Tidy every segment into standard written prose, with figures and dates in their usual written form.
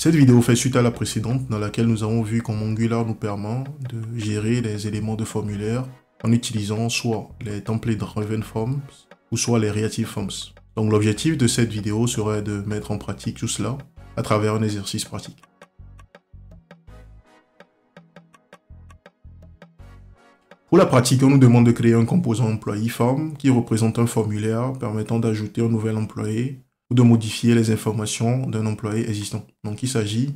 Cette vidéo fait suite à la précédente dans laquelle nous avons vu comment Angular nous permet de gérer les éléments de formulaire en utilisant soit les templates driven forms ou soit les reactive forms. Donc l'objectif de cette vidéo serait de mettre en pratique tout cela à travers un exercice pratique. Pour la pratique, on nous demande de créer un composant employee form qui représente un formulaire permettant d'ajouter un nouvel employé ou de modifier les informations d'un employé existant. Donc il s'agit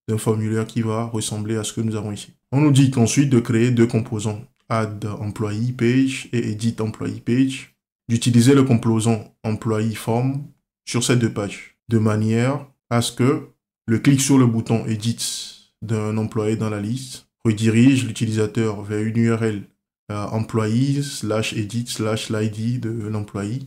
d'un formulaire qui va ressembler à ce que nous avons ici. On nous dit ensuite de créer deux composants, add employee page et edit employee page, d'utiliser le composant employee form sur ces deux pages, de manière à ce que le clic sur le bouton edit d'un employé dans la liste redirige l'utilisateur vers une URL employees/edit/l'id de l'employé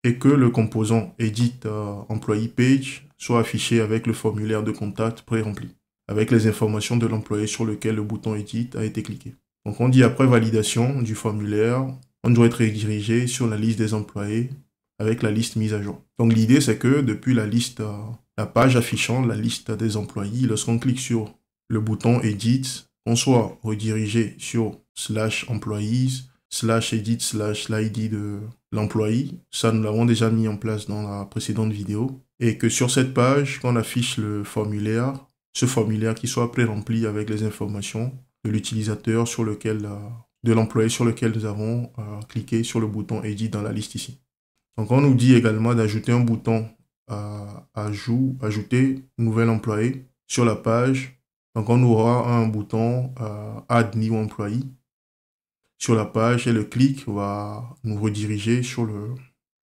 et que le composant edit employee page soit affiché avec le formulaire de contact pré-rempli, avec les informations de l'employé sur lequel le bouton edit a été cliqué. Donc on dit après validation du formulaire, on doit être redirigé sur la liste des employés avec la liste mise à jour. Donc l'idée c'est que depuis la liste, la page affichant la liste des employés, lorsqu'on clique sur le bouton edit, on soit redirigé sur /employees/edit/l'id de l'employé. Ça, nous l'avons déjà mis en place dans la précédente vidéo. Et que sur cette page, qu'on affiche le formulaire, ce formulaire qui soit pré-rempli avec les informations de l'utilisateur sur lequel, de l'employé sur lequel nous avons cliqué sur le bouton edit dans la liste ici. Donc on nous dit également d'ajouter un bouton ajouter nouvel employé sur la page. Donc on aura un bouton Add New Employee sur la page et le clic va nous rediriger sur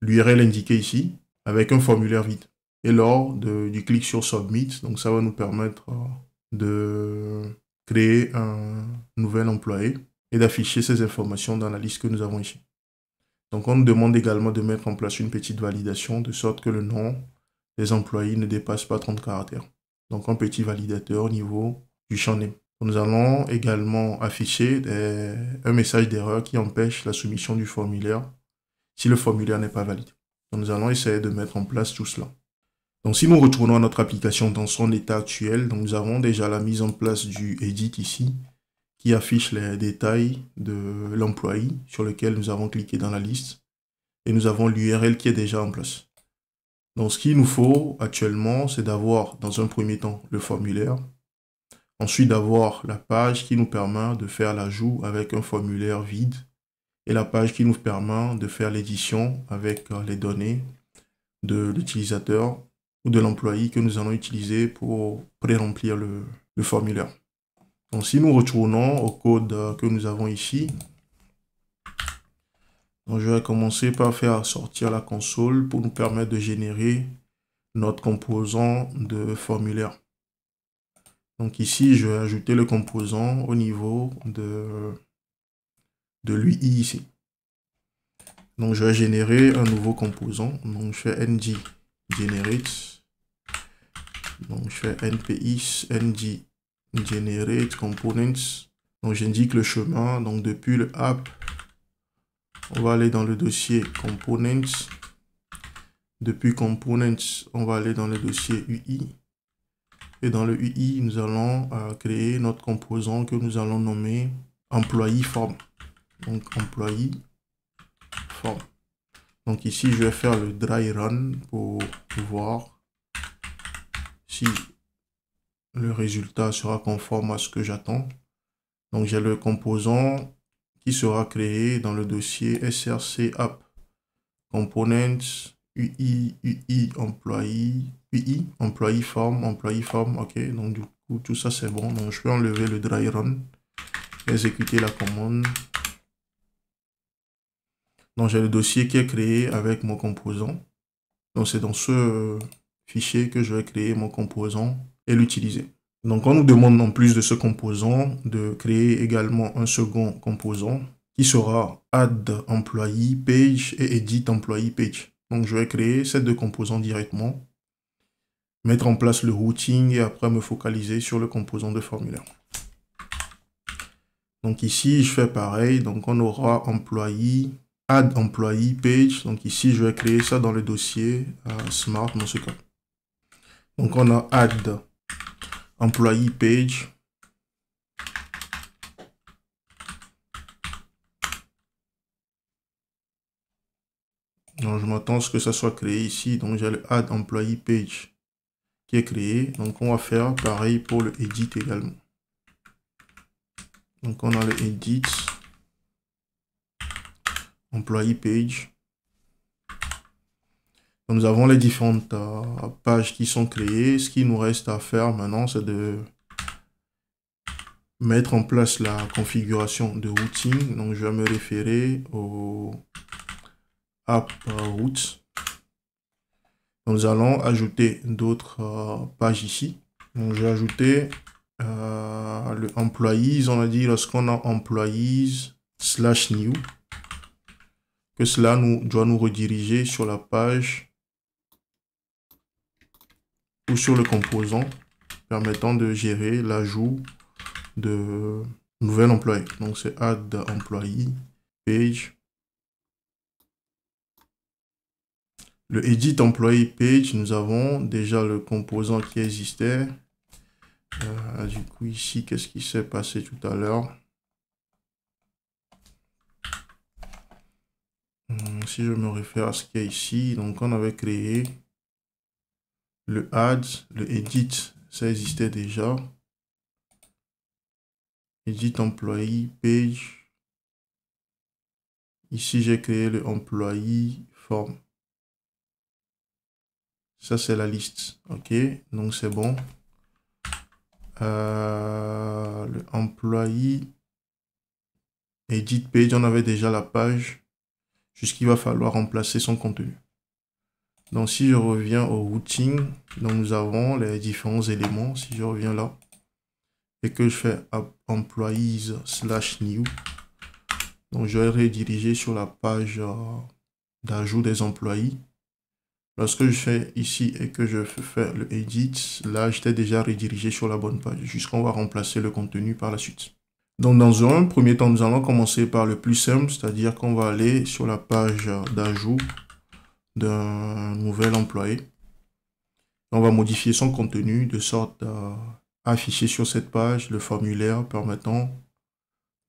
l'URL indiqué ici avec un formulaire vide. Et lors du clic sur Submit, donc ça va nous permettre de créer un nouvel employé et d'afficher ces informations dans la liste que nous avons ici. Donc on nous demande également de mettre en place une petite validation de sorte que le nom des employés ne dépasse pas 30 caractères. Donc un petit validateur au niveau du champ name. Nous allons également afficher un message d'erreur qui empêche la soumission du formulaire si le formulaire n'est pas valide. Donc nous allons essayer de mettre en place tout cela. Donc si nous retournons à notre application dans son état actuel, donc nous avons déjà la mise en place du edit ici qui affiche les détails de l'employé sur lequel nous avons cliqué dans la liste et nous avons l'URL qui est déjà en place. Donc, ce qu'il nous faut actuellement, c'est d'avoir dans un premier temps le formulaire, ensuite d'avoir la page qui nous permet de faire l'ajout avec un formulaire vide et la page qui nous permet de faire l'édition avec les données de l'utilisateur ou de l'employé que nous allons utiliser pour pré-remplir le formulaire. Donc, si nous retournons au code que nous avons ici, donc, je vais commencer par faire sortir la console pour nous permettre de générer notre composant de formulaire. Donc ici, je vais ajouter le composant au niveau de l'UI ici. Donc je vais générer un nouveau composant. Donc je fais ng generate. Donc je fais npis ng generate components. Donc j'indique le chemin. Donc depuis le app, on va aller dans le dossier components. Depuis components, on va aller dans le dossier UI. Et dans le UI, nous allons créer notre composant que nous allons nommer employee form. Donc employee form. Donc ici, je vais faire le dry run pour voir si le résultat sera conforme à ce que j'attends. Donc j'ai le composant qui sera créé dans le dossier src app components UI employee form, ok, donc du coup tout ça c'est bon. Donc je peux enlever le dry run, exécuter la commande. Donc j'ai le dossier qui est créé avec mon composant. Donc c'est dans ce fichier que je vais créer mon composant et l'utiliser. Donc on nous demande en plus de ce composant de créer également un second composant qui sera add employee page et edit employee page. Donc je vais créer ces deux composants directement, mettre en place le routing et après me focaliser sur le composant de formulaire. Donc ici je fais pareil, donc on aura employee, add employee page. Donc ici je vais créer ça dans le dossier smart dans ce cas. Donc on a add employee page. Donc, je m'attends à ce que ça soit créé ici. Donc, j'ai le add employee page qui est créé. Donc, on va faire pareil pour le edit également. Donc, on a le edit employee page. Donc, nous avons les différentes pages qui sont créées. Ce qui nous reste à faire maintenant, c'est de mettre en place la configuration de routing. Donc, je vais me référer au app route. Nous allons ajouter d'autres pages ici. Donc, je vais ajouter le employees. On a dit lorsqu'on a employees /new que cela doit nous rediriger sur la page ou sur le composant permettant de gérer l'ajout de nouvel employé. Donc, c'est add employee page. Le edit employee page, nous avons déjà le composant qui existait. Du coup, ici, qu'est-ce qui s'est passé tout à l'heure? Si je me réfère à ce qu'il y a ici, donc on avait créé le add, le edit, ça existait déjà. Edit employee page. Ici, j'ai créé le employee form. Ça, c'est la liste. OK, donc c'est bon. Le employee edit page, on avait déjà la page. Jusqu'il va falloir remplacer son contenu. Donc, si je reviens au routing, donc nous avons les différents éléments. Si je reviens là et que je fais employees /new, donc je vais rediriger sur la page d'ajout des employés. Lorsque je fais ici et que je fais le edit, là, j'étais déjà redirigé sur la bonne page, jusqu'on va remplacer le contenu par la suite. Donc, dans un premier temps, nous allons commencer par le plus simple, c'est-à-dire qu'on va aller sur la page d'ajout d'un nouvel employé. On va modifier son contenu de sorte à afficher sur cette page le formulaire permettant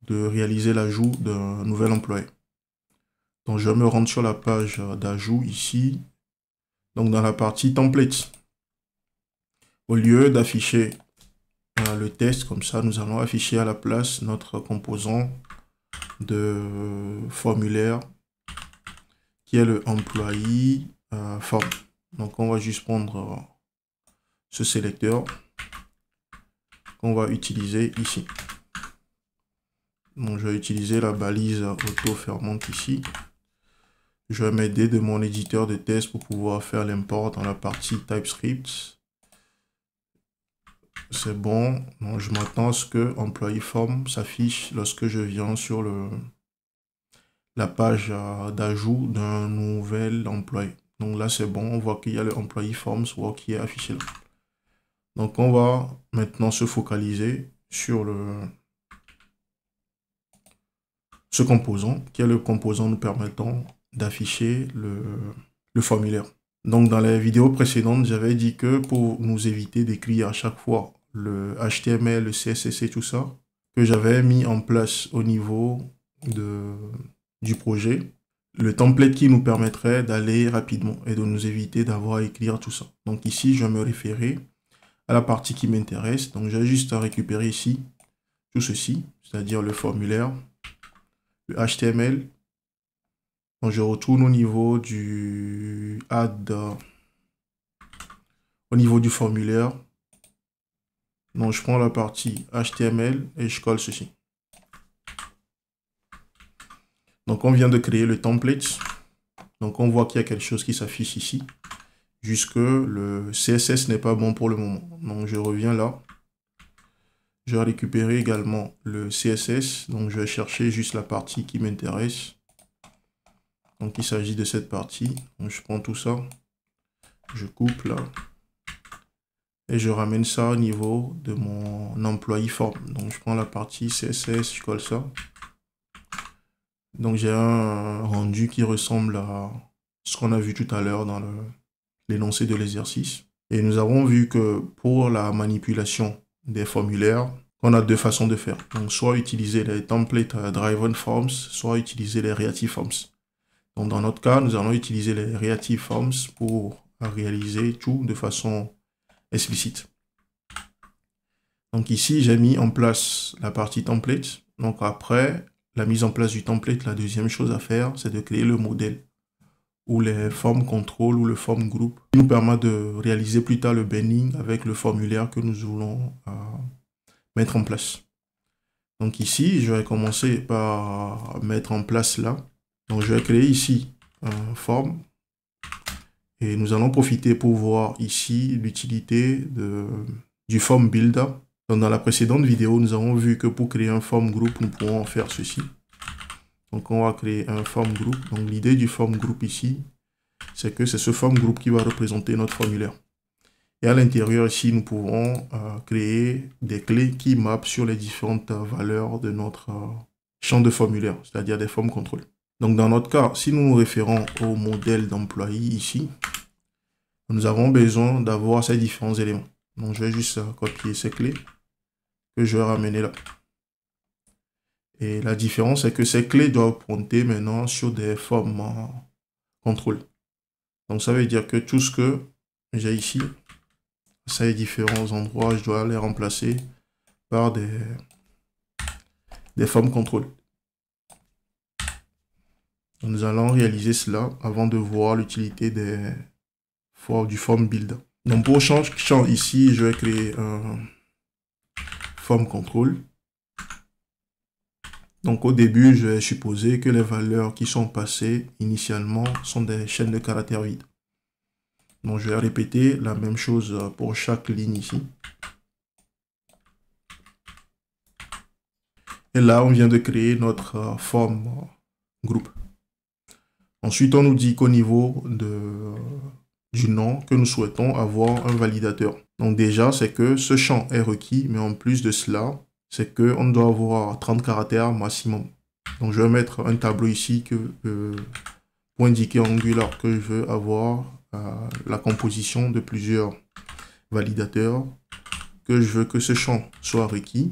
de réaliser l'ajout d'un nouvel employé. Donc, je me rends sur la page d'ajout ici. Donc, dans la partie template, au lieu d'afficher le test comme ça, nous allons afficher à la place notre composant de formulaire qui est le employee form. Donc, on va juste prendre ce sélecteur qu'on va utiliser ici. Donc, je vais utiliser la balise auto-fermante ici. Je vais m'aider de mon éditeur de test pour pouvoir faire l'import dans la partie TypeScript. C'est bon. Donc, je m'attends à ce que employee form s'affiche lorsque je viens sur la page d'ajout d'un nouvel employé. Donc là, c'est bon. On voit qu'il y a le employee form qui est affiché là. Donc, on va maintenant se focaliser sur ce composant, qui est le composant nous permettant d'afficher le formulaire. Donc, dans les vidéos précédentes, j'avais dit que pour nous éviter d'écrire à chaque fois le HTML, le CSS et tout ça, que j'avais mis en place au niveau du projet, le template qui nous permettrait d'aller rapidement et de nous éviter d'avoir à écrire tout ça. Donc ici, je vais me référer à la partie qui m'intéresse. Donc, j'ai juste à récupérer ici tout ceci, c'est-à-dire le formulaire, le HTML. Donc, je retourne au niveau du add, au niveau du formulaire. Donc, je prends la partie HTML et je colle ceci. Donc, on vient de créer le template. Donc, on voit qu'il y a quelque chose qui s'affiche ici. Jusque le CSS n'est pas bon pour le moment. Donc, je reviens là. Je vais récupérer également le CSS. Donc, je vais chercher juste la partie qui m'intéresse. Donc, il s'agit de cette partie. Donc, je prends tout ça. Je coupe là. Et je ramène ça au niveau de mon employee form. Donc, je prends la partie CSS, je colle ça. Donc, j'ai un rendu qui ressemble à ce qu'on a vu tout à l'heure dans l'énoncé de l'exercice. Et nous avons vu que pour la manipulation des formulaires, on a deux façons de faire. Donc, soit utiliser les templates driven forms, soit utiliser les reactive forms. Donc, dans notre cas, nous allons utiliser les reactive forms pour réaliser tout de façon explicite. Donc ici, j'ai mis en place la partie template. Donc après la mise en place du template, la deuxième chose à faire, c'est de créer le modèle ou les formes contrôle ou le form group qui nous permet de réaliser plus tard le binding avec le formulaire que nous voulons mettre en place. Donc ici, je vais commencer par mettre en place là. Donc je vais créer ici un form et nous allons profiter pour voir ici l'utilité du form builder. Donc dans la précédente vidéo, nous avons vu que pour créer un form group, nous pourrons faire ceci. Donc on va créer un form group. Donc l'idée du form group ici, c'est que c'est ce form group qui va représenter notre formulaire. Et à l'intérieur ici, nous pouvons créer des clés qui mappent sur les différentes valeurs de notre champ de formulaire, c'est-à-dire des formes contrôle. Donc dans notre cas, si nous nous référons au modèle d'employé ici, nous avons besoin d'avoir ces différents éléments. Donc je vais juste copier ces clés que je vais ramener là. Et la différence, c'est que ces clés doivent pointer maintenant sur des formes contrôle. Donc ça veut dire que tout ce que j'ai ici, ces différents endroits, je dois les remplacer par des formes contrôle. Nous allons réaliser cela avant de voir l'utilité du form build. Donc pour chaque champ ici, je vais créer un form control. Donc au début, je vais supposer que les valeurs qui sont passées initialement sont des chaînes de caractères vides. Donc je vais répéter la même chose pour chaque ligne ici. Et là, on vient de créer notre form group. Ensuite, on nous dit qu'au niveau du nom que nous souhaitons avoir un validateur. Donc déjà, c'est que ce champ est requis, mais en plus de cela, c'est qu'on doit avoir 30 caractères maximum. Donc je vais mettre un tableau ici pour indiquer en Angular que je veux avoir la composition de plusieurs validateurs, que je veux que ce champ soit requis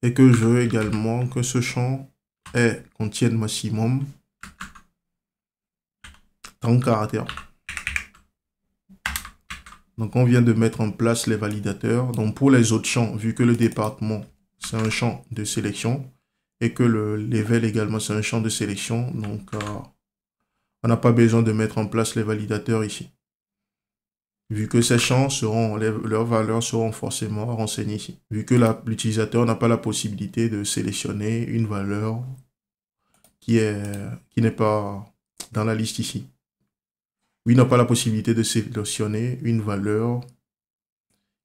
et que je veux également que ce champ contienne maximum 30 caractères. Donc on vient de mettre en place les validateurs. Donc pour les autres champs, vu que le département c'est un champ de sélection et que le level également c'est un champ de sélection, donc on n'a pas besoin de mettre en place les validateurs ici. Vu que ces champs leurs valeurs seront forcément renseignées ici. Vu que l'utilisateur n'a pas la possibilité de sélectionner une valeur qui n'est pas dans la liste ici. Il n'a pas la possibilité de sélectionner une valeur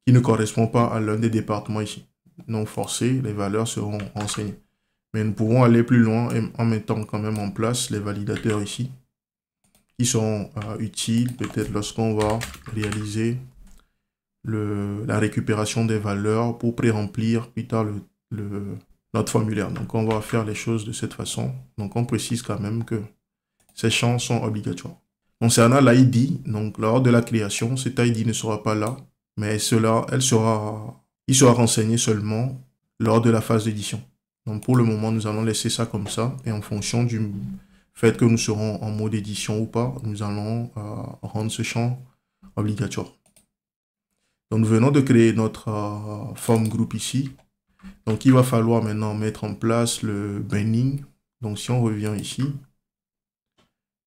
qui ne correspond pas à l'un des départements ici. Non forcé, les valeurs seront renseignées. Mais nous pouvons aller plus loin en mettant quand même en place les validateurs ici, qui sont utiles peut-être lorsqu'on va réaliser la récupération des valeurs pour pré-remplir plus tard notre formulaire. Donc on va faire les choses de cette façon. Donc on précise quand même que ces champs sont obligatoires. Concernant l'ID, donc lors de la création, cet ID ne sera pas là, mais il sera renseigné seulement lors de la phase d'édition. Donc pour le moment, nous allons laisser ça comme ça, et en fonction du fait que nous serons en mode édition ou pas, nous allons rendre ce champ obligatoire. Donc nous venons de créer notre form group ici. Donc il va falloir maintenant mettre en place le binding. Donc si on revient ici,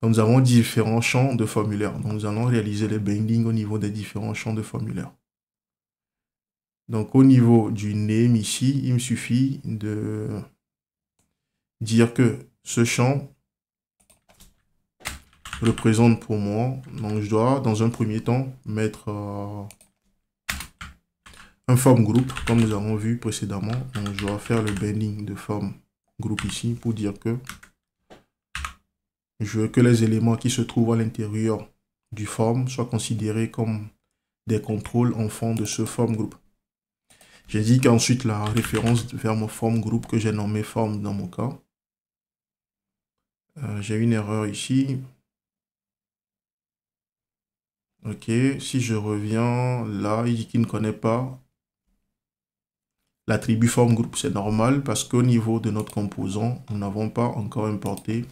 donc, nous avons différents champs de formulaire. Donc, nous allons réaliser les bindings au niveau des différents champs de formulaire. Donc, au niveau du name ici, il me suffit de dire que ce champ représente pour moi. Donc, je dois, dans un premier temps, mettre un form group, comme nous avons vu précédemment. Donc, je dois faire le binding de form group ici pour dire que je veux que les éléments qui se trouvent à l'intérieur du form soient considérés comme des contrôles en fond de ce form group. J'indique ensuite la référence vers mon form group que j'ai nommé form dans mon cas. J'ai une erreur ici. Ok, si je reviens là, il dit qu'il ne connaît pas l'attribut form group. C'est normal parce qu'au niveau de notre composant, nous n'avons pas encore importé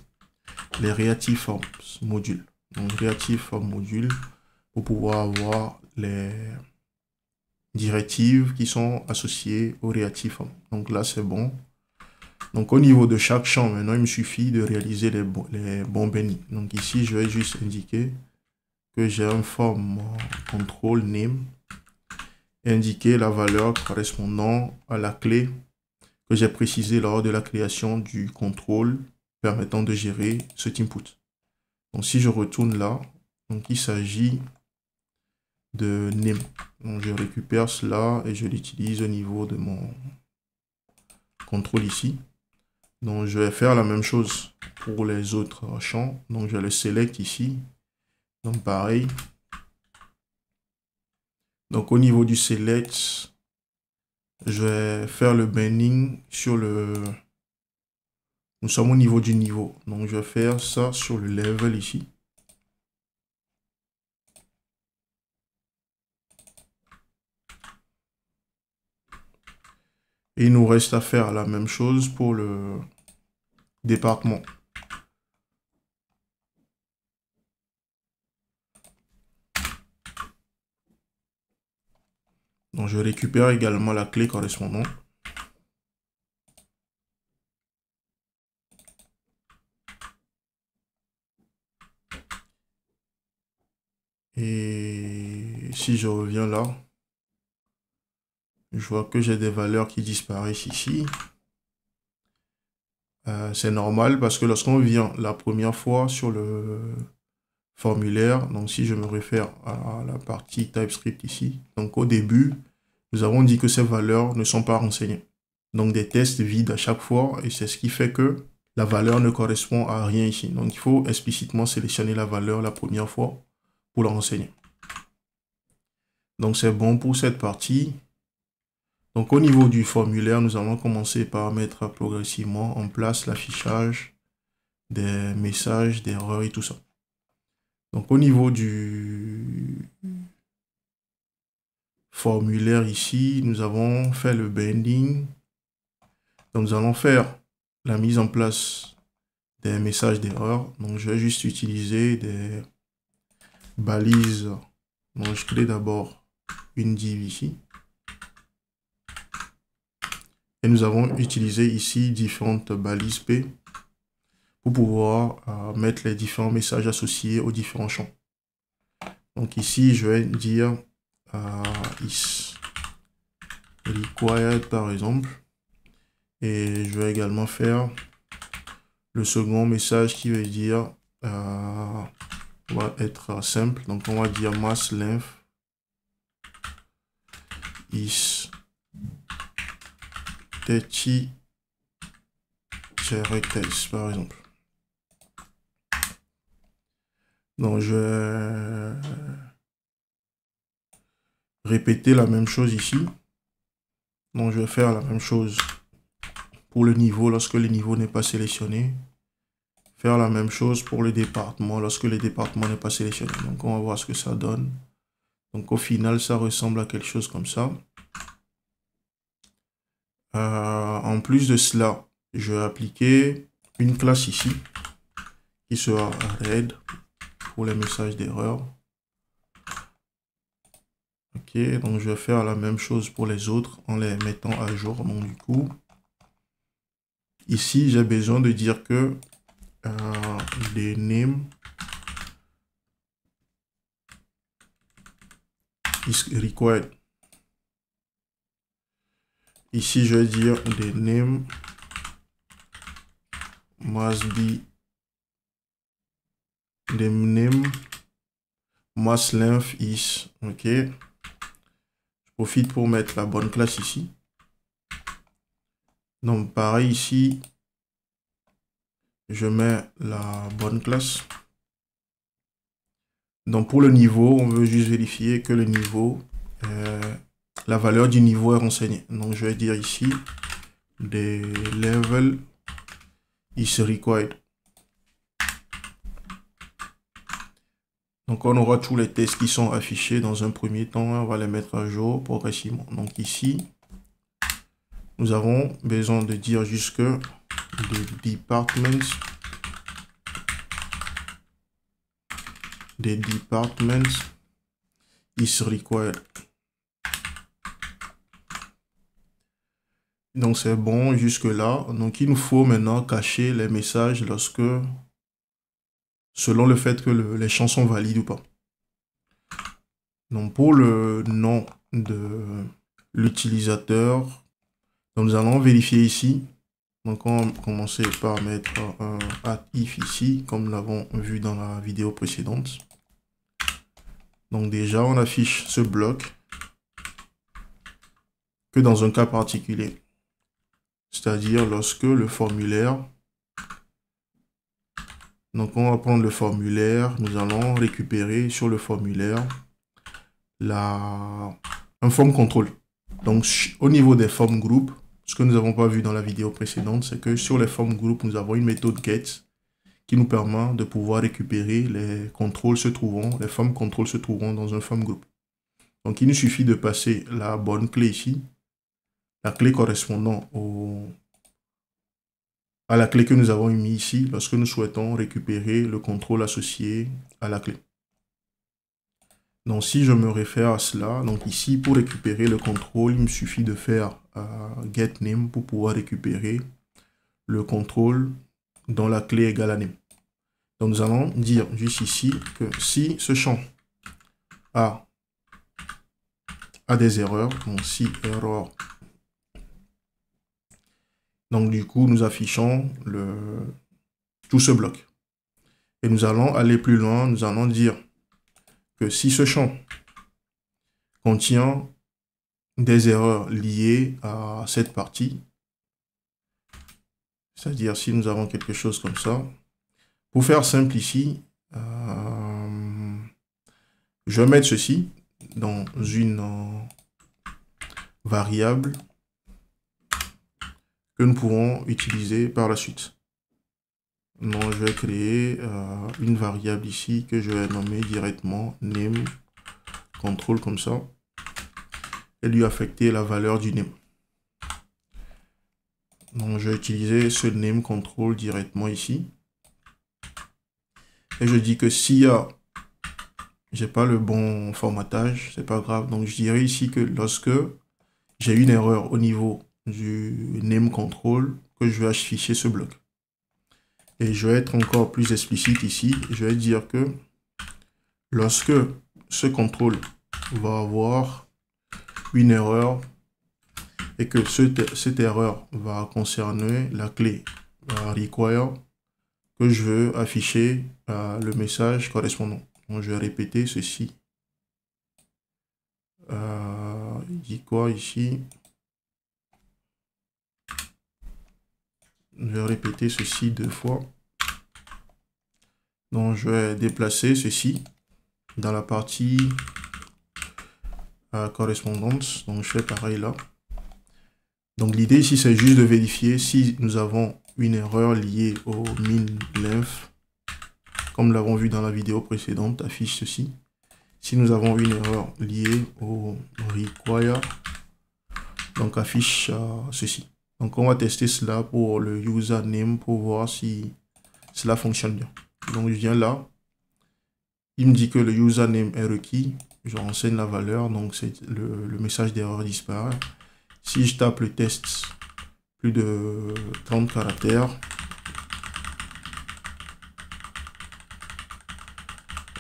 les reactive forms modules. Donc reactive form module pour pouvoir avoir les directives qui sont associées au reactive form. Donc là, c'est bon. Donc au niveau de chaque champ, maintenant, il me suffit de réaliser les bons bénis. Donc ici, je vais juste indiquer que j'ai un form control name et indiquer la valeur correspondant à la clé que j'ai précisée lors de la création du contrôle permettant de gérer cet input. Donc si je retourne là, donc il s'agit de name. Donc je récupère cela et je l'utilise au niveau de mon contrôle ici. Donc je vais faire la même chose pour les autres champs. Donc je le select ici. Donc pareil. Donc au niveau du select, je vais faire le binding sur le... Nous sommes au niveau du niveau. Donc je vais faire ça sur le level ici. Et il nous reste à faire la même chose pour le département. Donc je récupère également la clé correspondante. Et si je reviens là, je vois que j'ai des valeurs qui disparaissent ici. C'est normal parce que lorsqu'on vient la première fois sur le formulaire, donc si je me réfère à la partie TypeScript ici, donc au début, nous avons dit que ces valeurs ne sont pas renseignées. Donc des tests vides à chaque fois et c'est ce qui fait que la valeur ne correspond à rien ici. Donc il faut explicitement sélectionner la valeur la première fois pour la renseigner. Donc c'est bon pour cette partie. Donc au niveau du formulaire, nous allons commencer par mettre progressivement en place l'affichage des messages d'erreur et tout ça. Donc au niveau du formulaire ici, nous avons fait le binding. Donc nous allons faire la mise en place des messages d'erreur. Donc je vais juste utiliser des balises. Donc je crée d'abord une div ici. Et nous avons utilisé ici différentes balises P pour pouvoir mettre les différents messages associés aux différents champs. Donc ici, je vais dire is required par exemple. Et je vais également faire le second message qui veut dire va être simple. Donc on va dire mass length is 30 characters par exemple. Donc je vais répéter la même chose ici. Donc je vais faire la même chose pour le niveau lorsque le niveau n'est pas sélectionné. Faire la même chose pour le département lorsque le département n'est pas sélectionné. Donc on va voir ce que ça donne. Donc au final, ça ressemble à quelque chose comme ça. En plus de cela, je vais appliquer une classe ici qui sera red pour les messages d'erreur. Ok, donc je vais faire la même chose pour les autres en les mettant à jour. Donc du coup, ici, j'ai besoin de dire que les name is required. Ici, je vais dire the name must be the name mass length is. Ok. Je profite pour mettre la bonne classe ici. Donc, pareil ici, je mets la bonne classe. Donc, pour le niveau, on veut juste vérifier que le niveau, la valeur du niveau est renseignée. Donc, je vais dire ici, the level is required. Donc, on aura tous les tests qui sont affichés dans un premier temps. On va les mettre à jour progressivement. Donc, ici, nous avons besoin de dire jusque le departments. The department is required. Donc c'est bon jusque là. Donc il nous faut maintenant cacher les messages lorsque, selon le fait que les champs sont valides ou pas. Donc pour le nom de l'utilisateur, nous allons vérifier ici. Donc on va commencer par mettre un if ici, comme nous l'avons vu dans la vidéo précédente. Donc déjà on affiche ce bloc que dans un cas particulier. C'est-à-dire lorsque le formulaire, donc on va prendre le formulaire, nous allons récupérer sur le formulaire un form control. Donc au niveau des form group, ce que nous n'avons pas vu dans la vidéo précédente, c'est que sur les form group, nous avons une méthode get qui nous permet de pouvoir récupérer les contrôles se trouvant, les form control se trouvant dans un form group. Donc il nous suffit de passer la bonne clé ici, la clé correspondant à la clé que nous avons mis ici lorsque nous souhaitons récupérer le contrôle associé à la clé. Donc si je me réfère à cela, donc ici pour récupérer le contrôle, il me suffit de faire get name pour pouvoir récupérer le contrôle dont la clé égale à name. Donc nous allons dire juste ici que si ce champ a des erreurs, donc si erreur, donc du coup nous affichons tout ce bloc. Et nous allons aller plus loin, nous allons dire que si ce champ contient des erreurs liées à cette partie, c'est-à-dire si nous avons quelque chose comme ça, pour faire simple ici, je vais mettre ceci dans une variable que nous pourrons utiliser par la suite. Donc, je vais créer une variable ici que je vais nommer directement name control comme ça et lui affecter la valeur du name. Donc, je vais utiliser ce name control directement ici. Et je dis que s'il y a, j'ai pas le bon formatage, c'est pas grave. Donc, je dirais ici que lorsque j'ai une erreur au niveau du name control, que je vais afficher ce bloc. Et je vais être encore plus explicite ici. Je vais dire que lorsque ce contrôle va avoir une erreur et que cette erreur va concerner la clé require, que je veux afficher le message correspondant. Donc, je vais répéter ceci. Il dit quoi ici? Je vais répéter ceci 2 fois. Donc, je vais déplacer ceci dans la partie correspondance. Donc, je fais pareil là. Donc, l'idée ici, c'est juste de vérifier si nous avons une erreur liée au min length. Comme nous l'avons vu dans la vidéo précédente, affiche ceci. Si nous avons une erreur liée au require, donc affiche ceci. Donc, on va tester cela pour le username pour voir si cela fonctionne bien. Donc, je viens là. Il me dit que le username est requis. Je renseigne la valeur. Donc, c'est le message d'erreur disparaît. Si je tape le test plus de 30 caractères,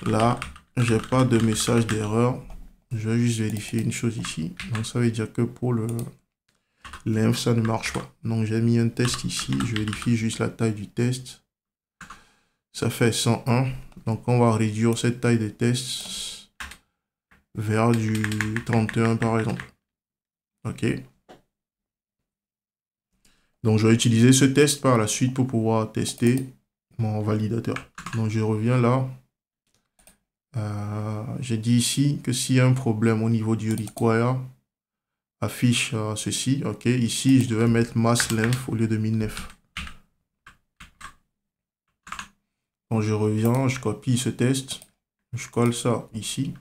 là, j'ai pas de message d'erreur. Je vais juste vérifier une chose ici. Donc, ça veut dire que pour le length, ça ne marche pas. Donc, j'ai mis un test ici. Je vérifie juste la taille du test. Ça fait 101. Donc, on va réduire cette taille de test vers du 31 par exemple. OK. Donc, je vais utiliser ce test par la suite pour pouvoir tester mon validateur. Donc, je reviens là. J'ai dit ici que s'il y a un problème au niveau du require, affiche ceci. OK. Ici, je devais mettre mass length au lieu de min9. Donc, je reviens, je copie ce test. Je colle ça ici.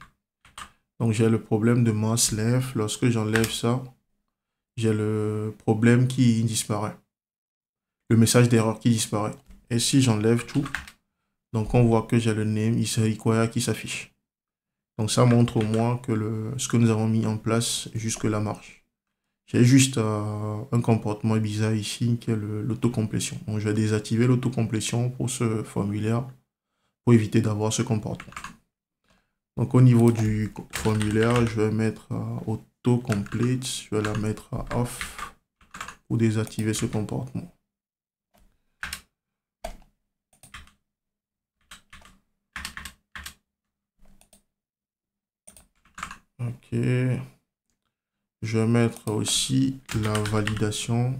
Donc j'ai le problème de mass length. Lorsque j'enlève ça, j'ai le problème qui disparaît. Le message d'erreur qui disparaît. Et si j'enlève tout, donc on voit que j'ai le name is required qui s'affiche. Donc ça montre au moins que ce que nous avons mis en place jusque-là marche. J'ai juste un comportement bizarre ici qui est l'autocomplétion. Donc je vais désactiver l'autocomplétion pour ce formulaire pour éviter d'avoir ce comportement. Donc au niveau du formulaire, je vais mettre autocomplete, je vais la mettre à off pour désactiver ce comportement. Ok. Je vais mettre aussi la validation.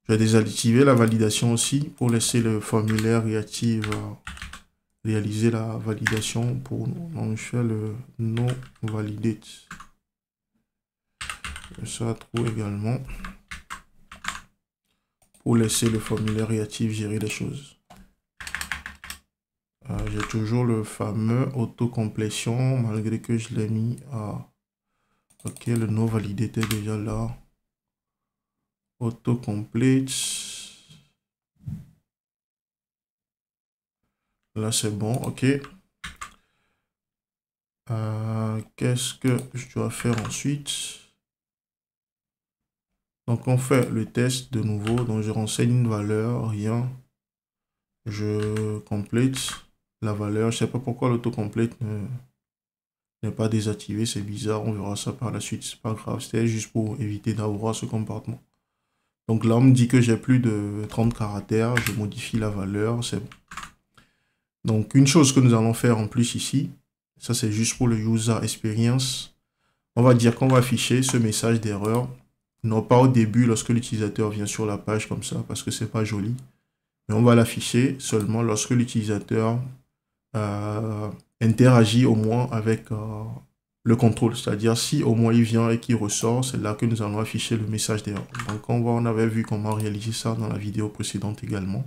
Je vais désactiver la validation aussi pour laisser le formulaire réactive réaliser la validation pour nous. Donc je fais le non validate. Ça trouve également pour laisser le formulaire réactif gérer les choses. J'ai toujours le fameux autocomplétion malgré que je l'ai mis à... Ok, le non validé était déjà là. Autocomplete. Là, c'est bon, ok. Qu'est-ce que je dois faire ensuite? Donc, on fait le test de nouveau. Donc, je renseigne une valeur, rien. Je complète la valeur. Je ne sais pas pourquoi l'autocomplete n'est pas désactivé. C'est bizarre. On verra ça par la suite. C'est pas grave. C'était juste pour éviter d'avoir ce comportement. Donc là, on me dit que j'ai plus de 30 caractères. Je modifie la valeur. C'est bon. Donc, une chose que nous allons faire en plus ici, ça c'est juste pour le user experience. On va dire qu'on va afficher ce message d'erreur. Non pas au début lorsque l'utilisateur vient sur la page comme ça, parce que c'est pas joli. Mais on va l'afficher seulement lorsque l'utilisateur interagit au moins avec le contrôle. C'est-à-dire si au moins il vient et qu'il ressort, c'est là que nous allons afficher le message d'erreur. Donc on avait vu comment réaliser ça dans la vidéo précédente également.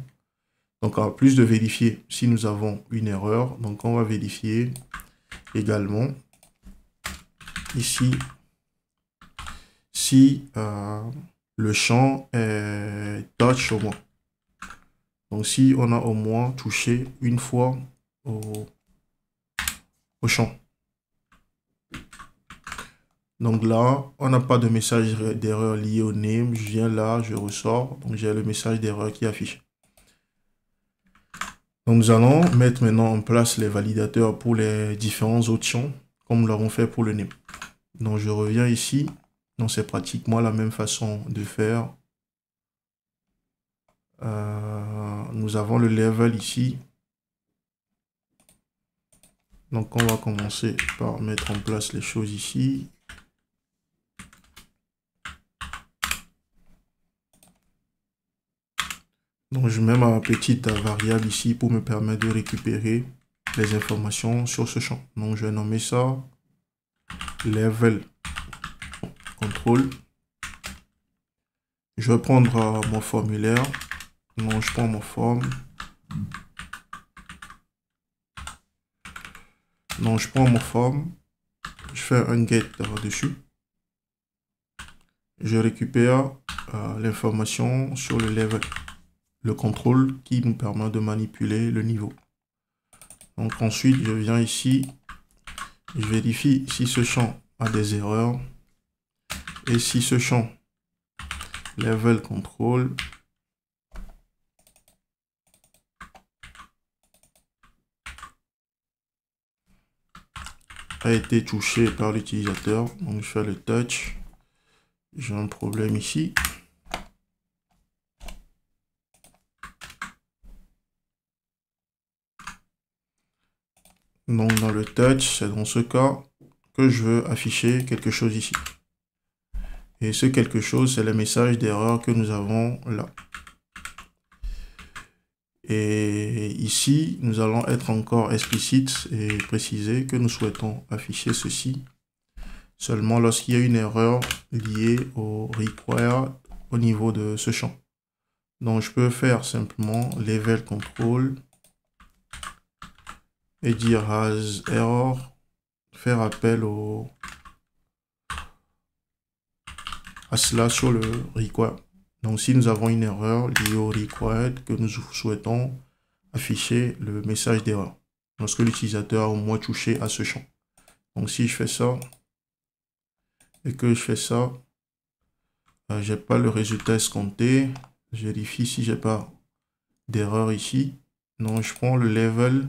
Donc en plus de vérifier si nous avons une erreur, donc on va vérifier également ici si le champ est touch au moins. Donc si on a au moins touché une fois au champ. Donc là, on n'a pas de message d'erreur lié au name. Je viens là, je ressors. Donc j'ai le message d'erreur qui affiche. Donc nous allons mettre maintenant en place les validateurs pour les différents autres champs, comme nous l'avons fait pour le name. Donc je reviens ici. Donc c'est pratiquement la même façon de faire. Nous avons le level ici. Donc on va commencer par mettre en place les choses ici. Donc je mets ma petite variable ici pour me permettre de récupérer les informations sur ce champ. Donc je vais nommer ça level control. Je vais prendre mon formulaire. Donc je prends mon forme. Donc je prends mon forme. Je fais un get dessus. Je récupère l'information sur le level. Le contrôle qui nous permet de manipuler le niveau. Donc ensuite, je viens ici, je vérifie si ce champ a des erreurs et si ce champ level control a été touché par l'utilisateur. Donc je fais le touch. J'ai un problème ici. Donc dans le touch, c'est dans ce cas que je veux afficher quelque chose ici. Et ce quelque chose, c'est le message d'erreur que nous avons là. Et ici, nous allons être encore explicite et préciser que nous souhaitons afficher ceci seulement lorsqu'il y a une erreur liée au require au niveau de ce champ. Donc, je peux faire simplement level control et dire as error, faire appel à cela sur le require. Donc, si nous avons une erreur liée au required que nous souhaitons afficher le message d'erreur lorsque l'utilisateur a au moins touché à ce champ. Donc, si je fais ça et que je fais ça, j'ai pas le résultat escompté. Je vérifie si j'ai pas d'erreur ici. Donc, je prends le level.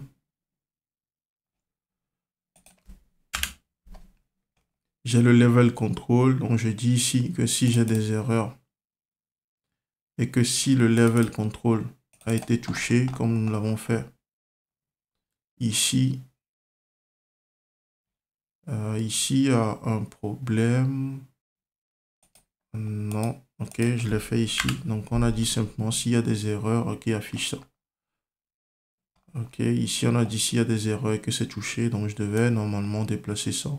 J'ai le level control. Donc, je dis ici que si j'ai des erreurs et que si le level control a été touché, comme nous l'avons fait ici, ici, il y a un problème. Non, ok, je l'ai fait ici. Donc, on a dit simplement s'il y a des erreurs, ok, affiche ça. Ok, ici, on a dit s'il y a des erreurs et que c'est touché. Donc, je devais normalement déplacer ça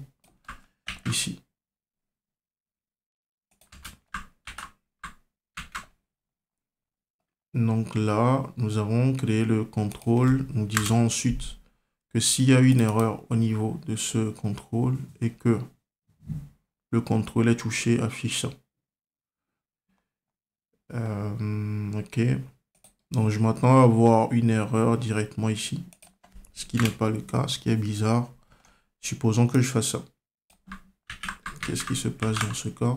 ici. Donc là, nous avons créé le contrôle. Nous disons ensuite que s'il y a une erreur au niveau de ce contrôle et que le contrôle est touché, affiche ça. Ok. Donc je m'attends à avoir une erreur directement ici. Ce qui n'est pas le cas, ce qui est bizarre. Supposons que je fasse ça. Qu'est-ce qui se passe dans ce cas?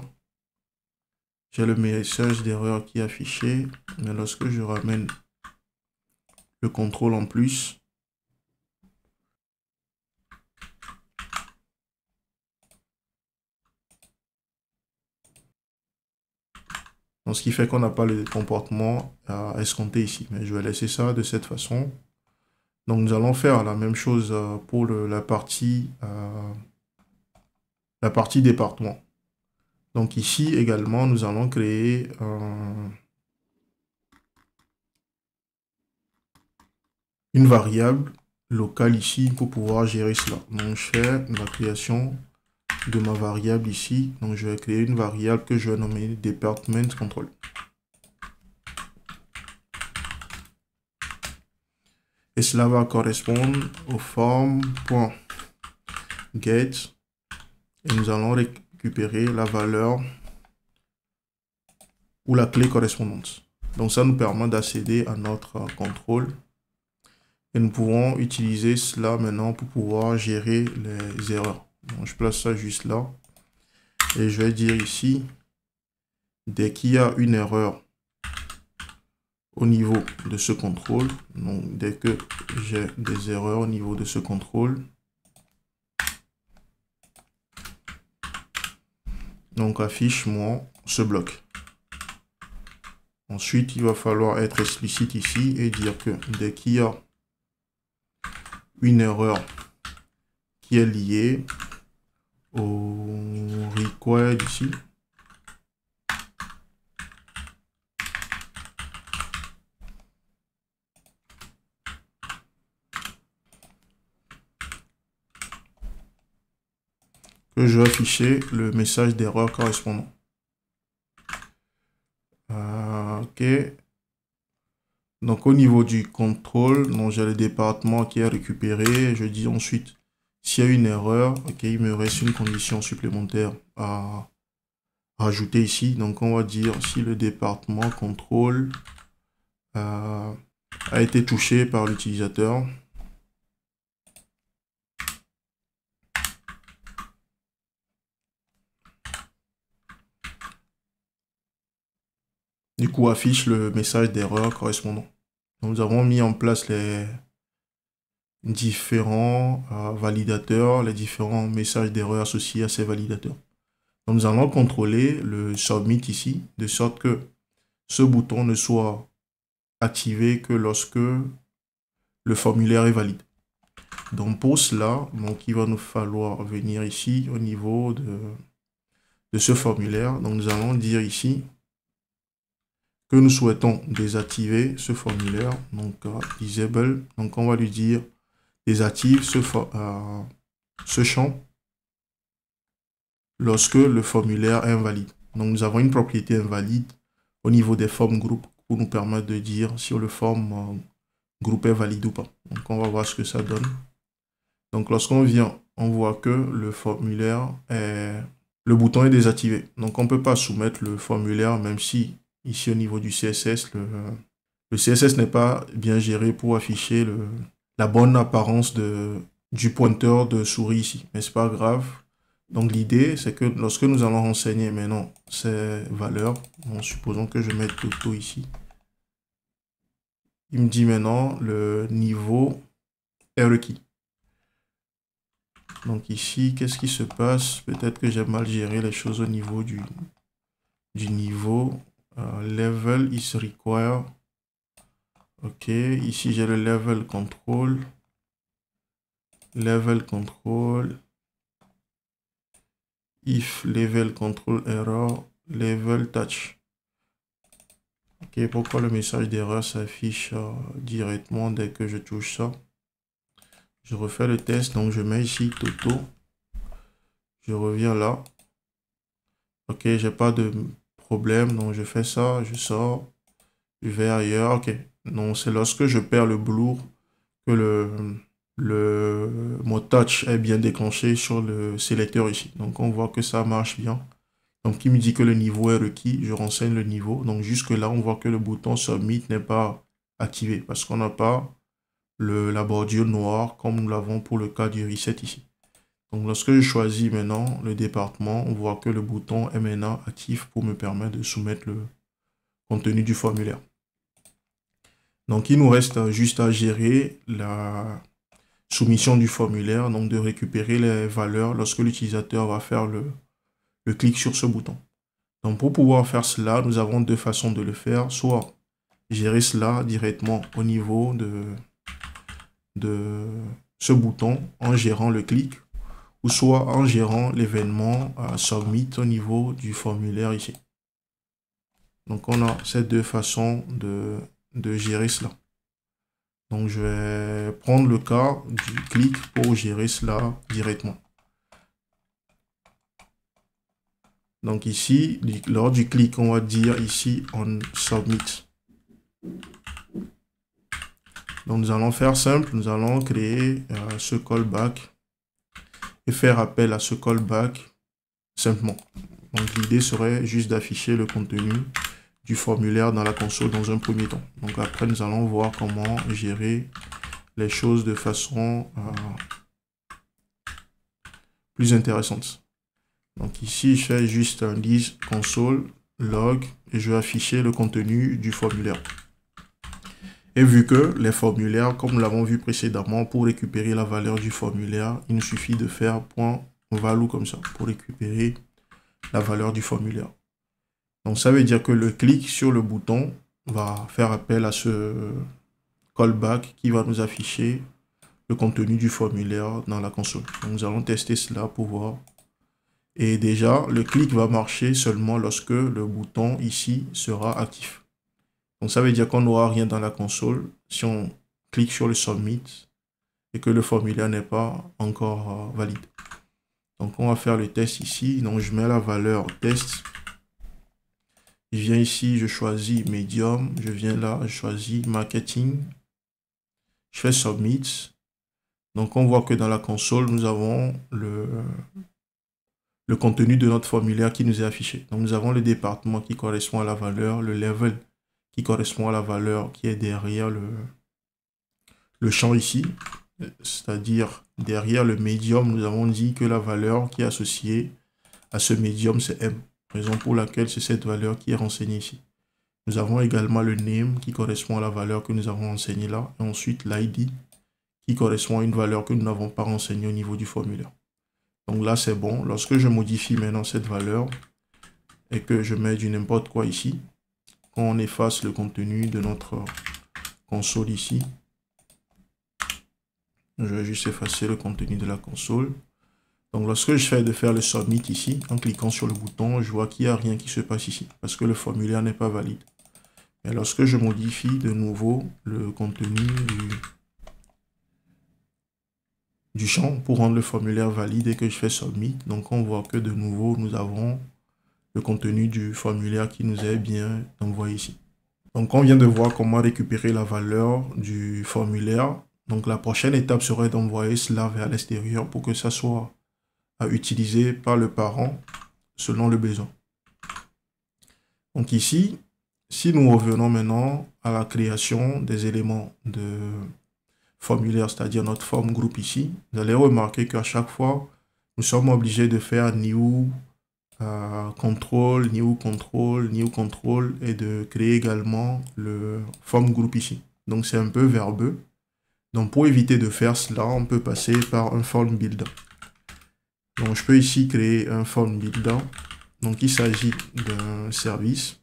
J'ai le message d'erreur qui est affiché. Mais lorsque je ramène le contrôle en plus, donc, ce qui fait qu'on n'a pas le comportement à escompter ici. Mais je vais laisser ça de cette façon. Donc, nous allons faire la même chose pour la partie département. Donc, ici également, nous allons créer une variable locale ici pour pouvoir gérer cela. Donc, je fais la création de ma variable ici. Donc, je vais créer une variable que je vais nommer department control. Et cela va correspondre au form.get. Et nous allons récupérer la valeur ou la clé correspondante. Donc, ça nous permet d'accéder à notre contrôle. Et nous pouvons utiliser cela maintenant pour pouvoir gérer les erreurs. Donc, je place ça juste là. Et je vais dire ici, dès qu'il y a une erreur au niveau de ce contrôle, donc dès que j'ai des erreurs au niveau de ce contrôle, donc affiche-moi ce bloc. Ensuite, il va falloir être explicite ici et dire que dès qu'il y a une erreur qui est liée au required ici, que je vais afficher le message d'erreur correspondant. Ok. Donc au niveau du contrôle, j'ai le département qui est récupéré. Je dis ensuite, s'il y a une erreur, ok, il me reste une condition supplémentaire à rajouter ici. Donc on va dire si le département contrôle a été touché par l'utilisateur. Du coup, affiche le message d'erreur correspondant. Donc, nous avons mis en place les différents validateurs, les différents messages d'erreur associés à ces validateurs. Donc, nous allons contrôler le submit ici, de sorte que ce bouton ne soit activé que lorsque le formulaire est valide. Donc, pour cela, il va nous falloir venir ici au niveau de ce formulaire. Donc, nous allons dire ici que nous souhaitons désactiver ce formulaire, donc disable, donc on va lui dire désactive ce champ lorsque le formulaire est invalide. Donc nous avons une propriété invalide au niveau des formes groupes pour nous permettre de dire si le forme groupe est valide ou pas. Donc, on va voir ce que ça donne. Donc, lorsqu'on vient, on voit que le formulaire est... Le bouton est désactivé. Donc, on ne peut pas soumettre le formulaire, même si ici au niveau du CSS, le CSS n'est pas bien géré pour afficher la bonne apparence du pointeur de souris ici. Mais ce n'est pas grave. Donc, l'idée, c'est que lorsque nous allons renseigner maintenant ces valeurs, bon, supposons que je mette Toto ici. Il me dit maintenant le niveau est requis. Donc ici, qu'est-ce qui se passe? Peut-être que j'ai mal géré les choses au niveau du niveau. Level is required. Ok, ici j'ai le level control. Level control. If level control error, level touch. Ok, pourquoi le message d'erreur s'affiche directement dès que je touche ça? Je refais le test, donc je mets ici Toto. Je reviens là. Ok, j'ai pas de problème, donc je fais ça, je sors, je vais ailleurs. Ok, donc c'est lorsque je perds le blur que mon touch est bien déclenché sur le sélecteur ici. Donc on voit que ça marche bien. Donc il me dit que le niveau est requis, je renseigne le niveau. Donc jusque là, on voit que le bouton Submit n'est pas activé parce qu'on n'a pas la bordure noire comme nous l'avons pour le cas du reset ici. Donc lorsque je choisis maintenant le département, on voit que le bouton est maintenant actif pour me permettre de soumettre le contenu du formulaire. Donc il nous reste juste à gérer la soumission du formulaire, donc de récupérer les valeurs lorsque l'utilisateur va faire le clic sur ce bouton. Donc pour pouvoir faire cela, nous avons deux façons de le faire, soit gérer cela directement au niveau de ce bouton en gérant le clic, ou soit en gérant l'événement Submit au niveau du formulaire ici. Donc on a ces deux façons de gérer cela. Donc je vais prendre le cas du clic pour gérer cela directement. Donc ici, lors du clic, on va dire ici on Submit. Donc nous allons faire simple, nous allons créer ce callback et faire appel à ce callback simplement. Donc l'idée serait juste d'afficher le contenu du formulaire dans la console dans un premier temps. Donc après, nous allons voir comment gérer les choses de façon plus intéressante. Donc ici, je fais juste un list console log et je vais afficher le contenu du formulaire. Et vu que les formulaires, comme nous l'avons vu précédemment, pour récupérer la valeur du formulaire, il nous suffit de faire .value comme ça pour récupérer la valeur du formulaire. Donc ça veut dire que le clic sur le bouton va faire appel à ce callback qui va nous afficher le contenu du formulaire dans la console. Donc nous allons tester cela pour voir. Et déjà, le clic va marcher seulement lorsque le bouton ici sera actif. Donc ça veut dire qu'on n'aura rien dans la console si on clique sur le Submit et que le formulaire n'est pas encore valide. Donc on va faire le test ici. Donc je mets la valeur test. Je viens ici, je choisis Medium. Je viens là, je choisis Marketing. Je fais Submit. Donc on voit que dans la console, nous avons le contenu de notre formulaire qui nous est affiché. Donc nous avons le département qui correspond à la valeur, le level qui correspond à la valeur qui est derrière le champ ici. C'est-à-dire derrière le médium, nous avons dit que la valeur qui est associée à ce médium, c'est M. Raison pour laquelle c'est cette valeur qui est renseignée ici. Nous avons également le name qui correspond à la valeur que nous avons renseignée là. Et ensuite l'ID qui correspond à une valeur que nous n'avons pas renseignée au niveau du formulaire. Donc là, c'est bon. Lorsque je modifie maintenant cette valeur et que je mets du n'importe quoi ici, quand on efface le contenu de notre console ici, je vais juste effacer le contenu de la console. Donc lorsque je fais de faire le Submit ici, en cliquant sur le bouton, je vois qu'il n'y a rien qui se passe ici, parce que le formulaire n'est pas valide. Et lorsque je modifie de nouveau le contenu du champ pour rendre le formulaire valide et que je fais Submit, donc on voit que de nouveau, nous avons le contenu du formulaire qui nous est bien envoyé ici. Donc, on vient de voir comment récupérer la valeur du formulaire. Donc, la prochaine étape serait d'envoyer cela vers l'extérieur pour que ça soit utilisé par le parent selon le besoin. Donc ici, si nous revenons maintenant à la création des éléments de formulaire, c'est-à-dire notre forme groupe ici, vous allez remarquer qu'à chaque fois, nous sommes obligés de faire new control, new control, new control et de créer également le forme groupe ici. Donc c'est un peu verbeux. Donc pour éviter de faire cela, on peut passer par un form builder. Donc je peux ici créer un form builder. Donc il s'agit d'un service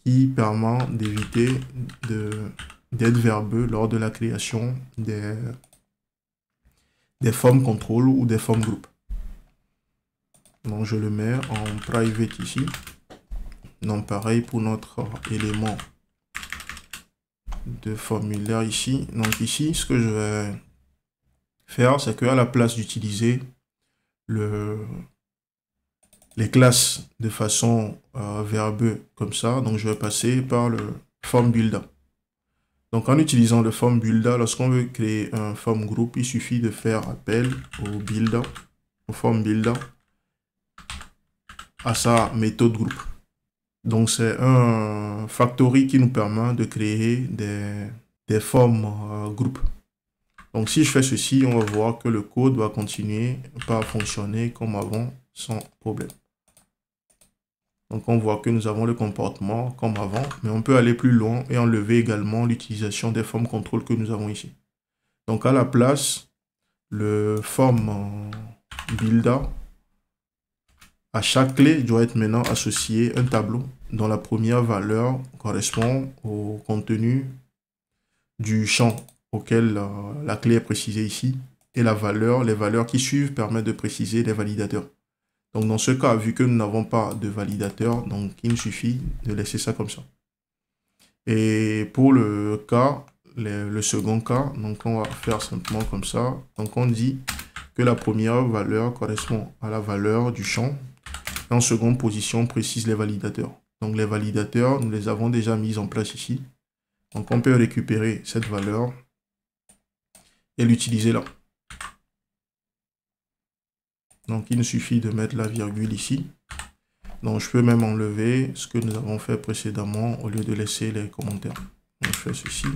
qui permet d'éviter d'être verbeux lors de la création des formes contrôle ou des formes groupes. Donc je le mets en private ici. Donc pareil pour notre élément de formulaire ici. Donc ici, ce que je vais faire, c'est qu'à la place d'utiliser les classes de façon verbeuse comme ça, donc je vais passer par le form builder. Donc en utilisant le form builder, lorsqu'on veut créer un form group, il suffit de faire appel au builder, au form builder, à sa méthode groupe. Donc c'est un factory qui nous permet de créer des formes groupes. Donc si je fais ceci, on va voir que le code va continuer par fonctionner comme avant sans problème. Donc on voit que nous avons le comportement comme avant, mais on peut aller plus loin et enlever également l'utilisation des formes contrôle que nous avons ici. Donc à la place, le form builder, à chaque clé doit être maintenant associé un tableau dont la première valeur correspond au contenu du champ auquel la clé est précisée ici, et les valeurs qui suivent permettent de préciser les validateurs. Donc dans ce cas, vu que nous n'avons pas de validateur, donc il nous suffit de laisser ça comme ça. Et pour le cas, le second cas, donc on va faire simplement comme ça. Donc on dit que la première valeur correspond à la valeur du champ. Et en seconde position, on précise les validateurs. Donc les validateurs, nous les avons déjà mis en place ici. Donc on peut récupérer cette valeur et l'utiliser là. Donc il nous suffit de mettre la virgule ici. Donc je peux même enlever ce que nous avons fait précédemment au lieu de laisser les commentaires. Donc je fais ceci.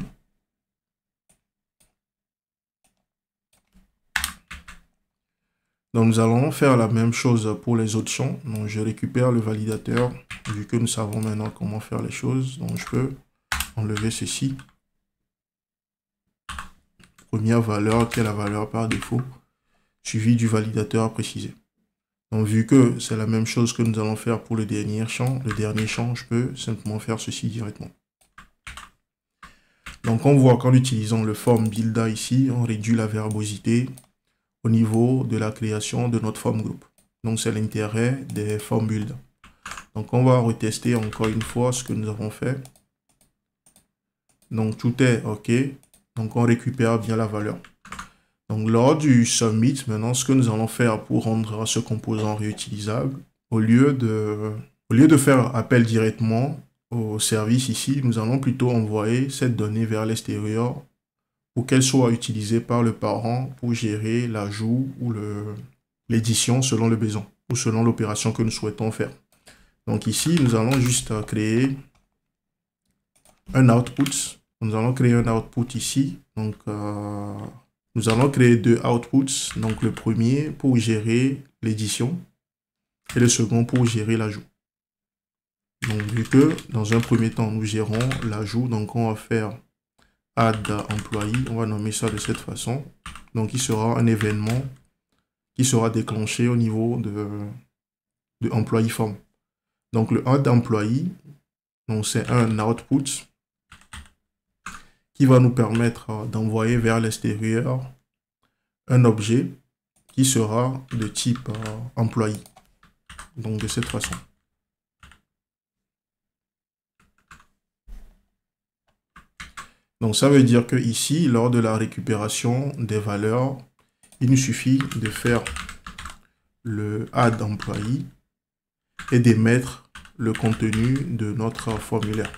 Donc nous allons faire la même chose pour les autres champs. Donc je récupère le validateur, vu que nous savons maintenant comment faire les choses. Donc je peux enlever ceci. Première valeur qui est la valeur par défaut, suivi du validateur précisé. Donc vu que c'est la même chose que nous allons faire pour le dernier champ, je peux simplement faire ceci directement. Donc on voit qu'en utilisant le form builder ici, on réduit la verbosité au niveau de la création de notre form group. Donc c'est l'intérêt des form builder. Donc on va retester encore une fois ce que nous avons fait. Donc tout est OK. Donc on récupère bien la valeur. Donc lors du submit, maintenant ce que nous allons faire pour rendre ce composant réutilisable, au lieu de faire appel directement au service ici, nous allons plutôt envoyer cette donnée vers l'extérieur pour qu'elle soit utilisée par le parent pour gérer l'ajout ou l'édition selon le besoin ou selon l'opération que nous souhaitons faire. Donc ici, nous allons juste créer un output. Nous allons créer un output ici. Donc, nous allons créer deux outputs. Donc, le premier pour gérer l'édition et le second pour gérer l'ajout. Donc, vu que dans un premier temps, nous gérons l'ajout, donc on va faire add employee. On va nommer ça de cette façon. Donc, il sera un événement qui sera déclenché au niveau de employee form. Donc, le add employee, c'est un output qui va nous permettre d'envoyer vers l'extérieur un objet qui sera de type employee. Donc, de cette façon. Donc, ça veut dire que ici, lors de la récupération des valeurs, il nous suffit de faire le add employee et d'émettre le contenu de notre formulaire.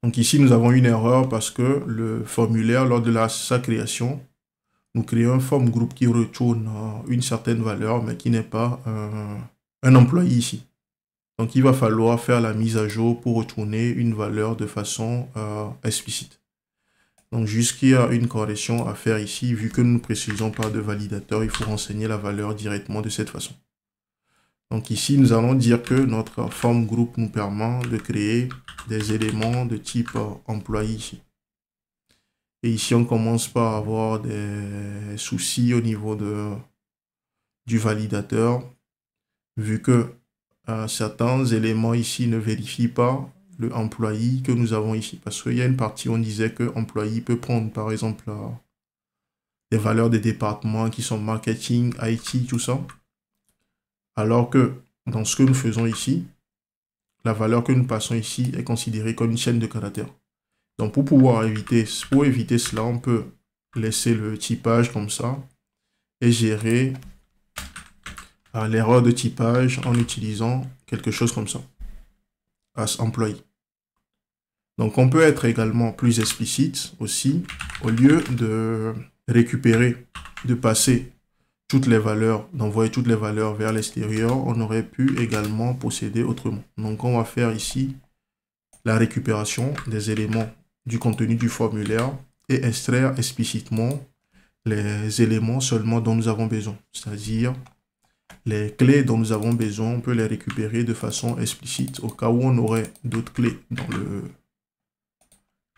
Donc ici, nous avons une erreur parce que le formulaire, lors de sa création, nous créons un form group qui retourne une certaine valeur, mais qui n'est pas un employé ici. Donc il va falloir faire la mise à jour pour retourner une valeur de façon explicite. Donc jusqu'il y a une correction à faire ici, vu que nous ne précisons pas de validateur, il faut renseigner la valeur directement de cette façon. Donc ici, nous allons dire que notre form group nous permet de créer des éléments de type employé ici. Et ici, on commence par avoir des soucis au niveau du validateur, vu que certains éléments ici ne vérifient pas le employé que nous avons ici. Parce qu'il y a une partie où on disait que employé peut prendre, par exemple, des valeurs des départements qui sont marketing, IT, tout ça. Alors que dans ce que nous faisons ici, la valeur que nous passons ici est considérée comme une chaîne de caractères. Donc pour éviter cela, on peut laisser le typage comme ça et gérer l'erreur de typage en utilisant quelque chose comme ça, as employee. Donc on peut être également plus explicite aussi, au lieu de récupérer, de passer toutes les valeurs, d'envoyer toutes les valeurs vers l'extérieur, on aurait pu également procéder autrement. Donc on va faire ici la récupération des éléments du contenu du formulaire et extraire explicitement les éléments seulement dont nous avons besoin. C'est-à-dire les clés dont nous avons besoin, on peut les récupérer de façon explicite au cas où on aurait d'autres clés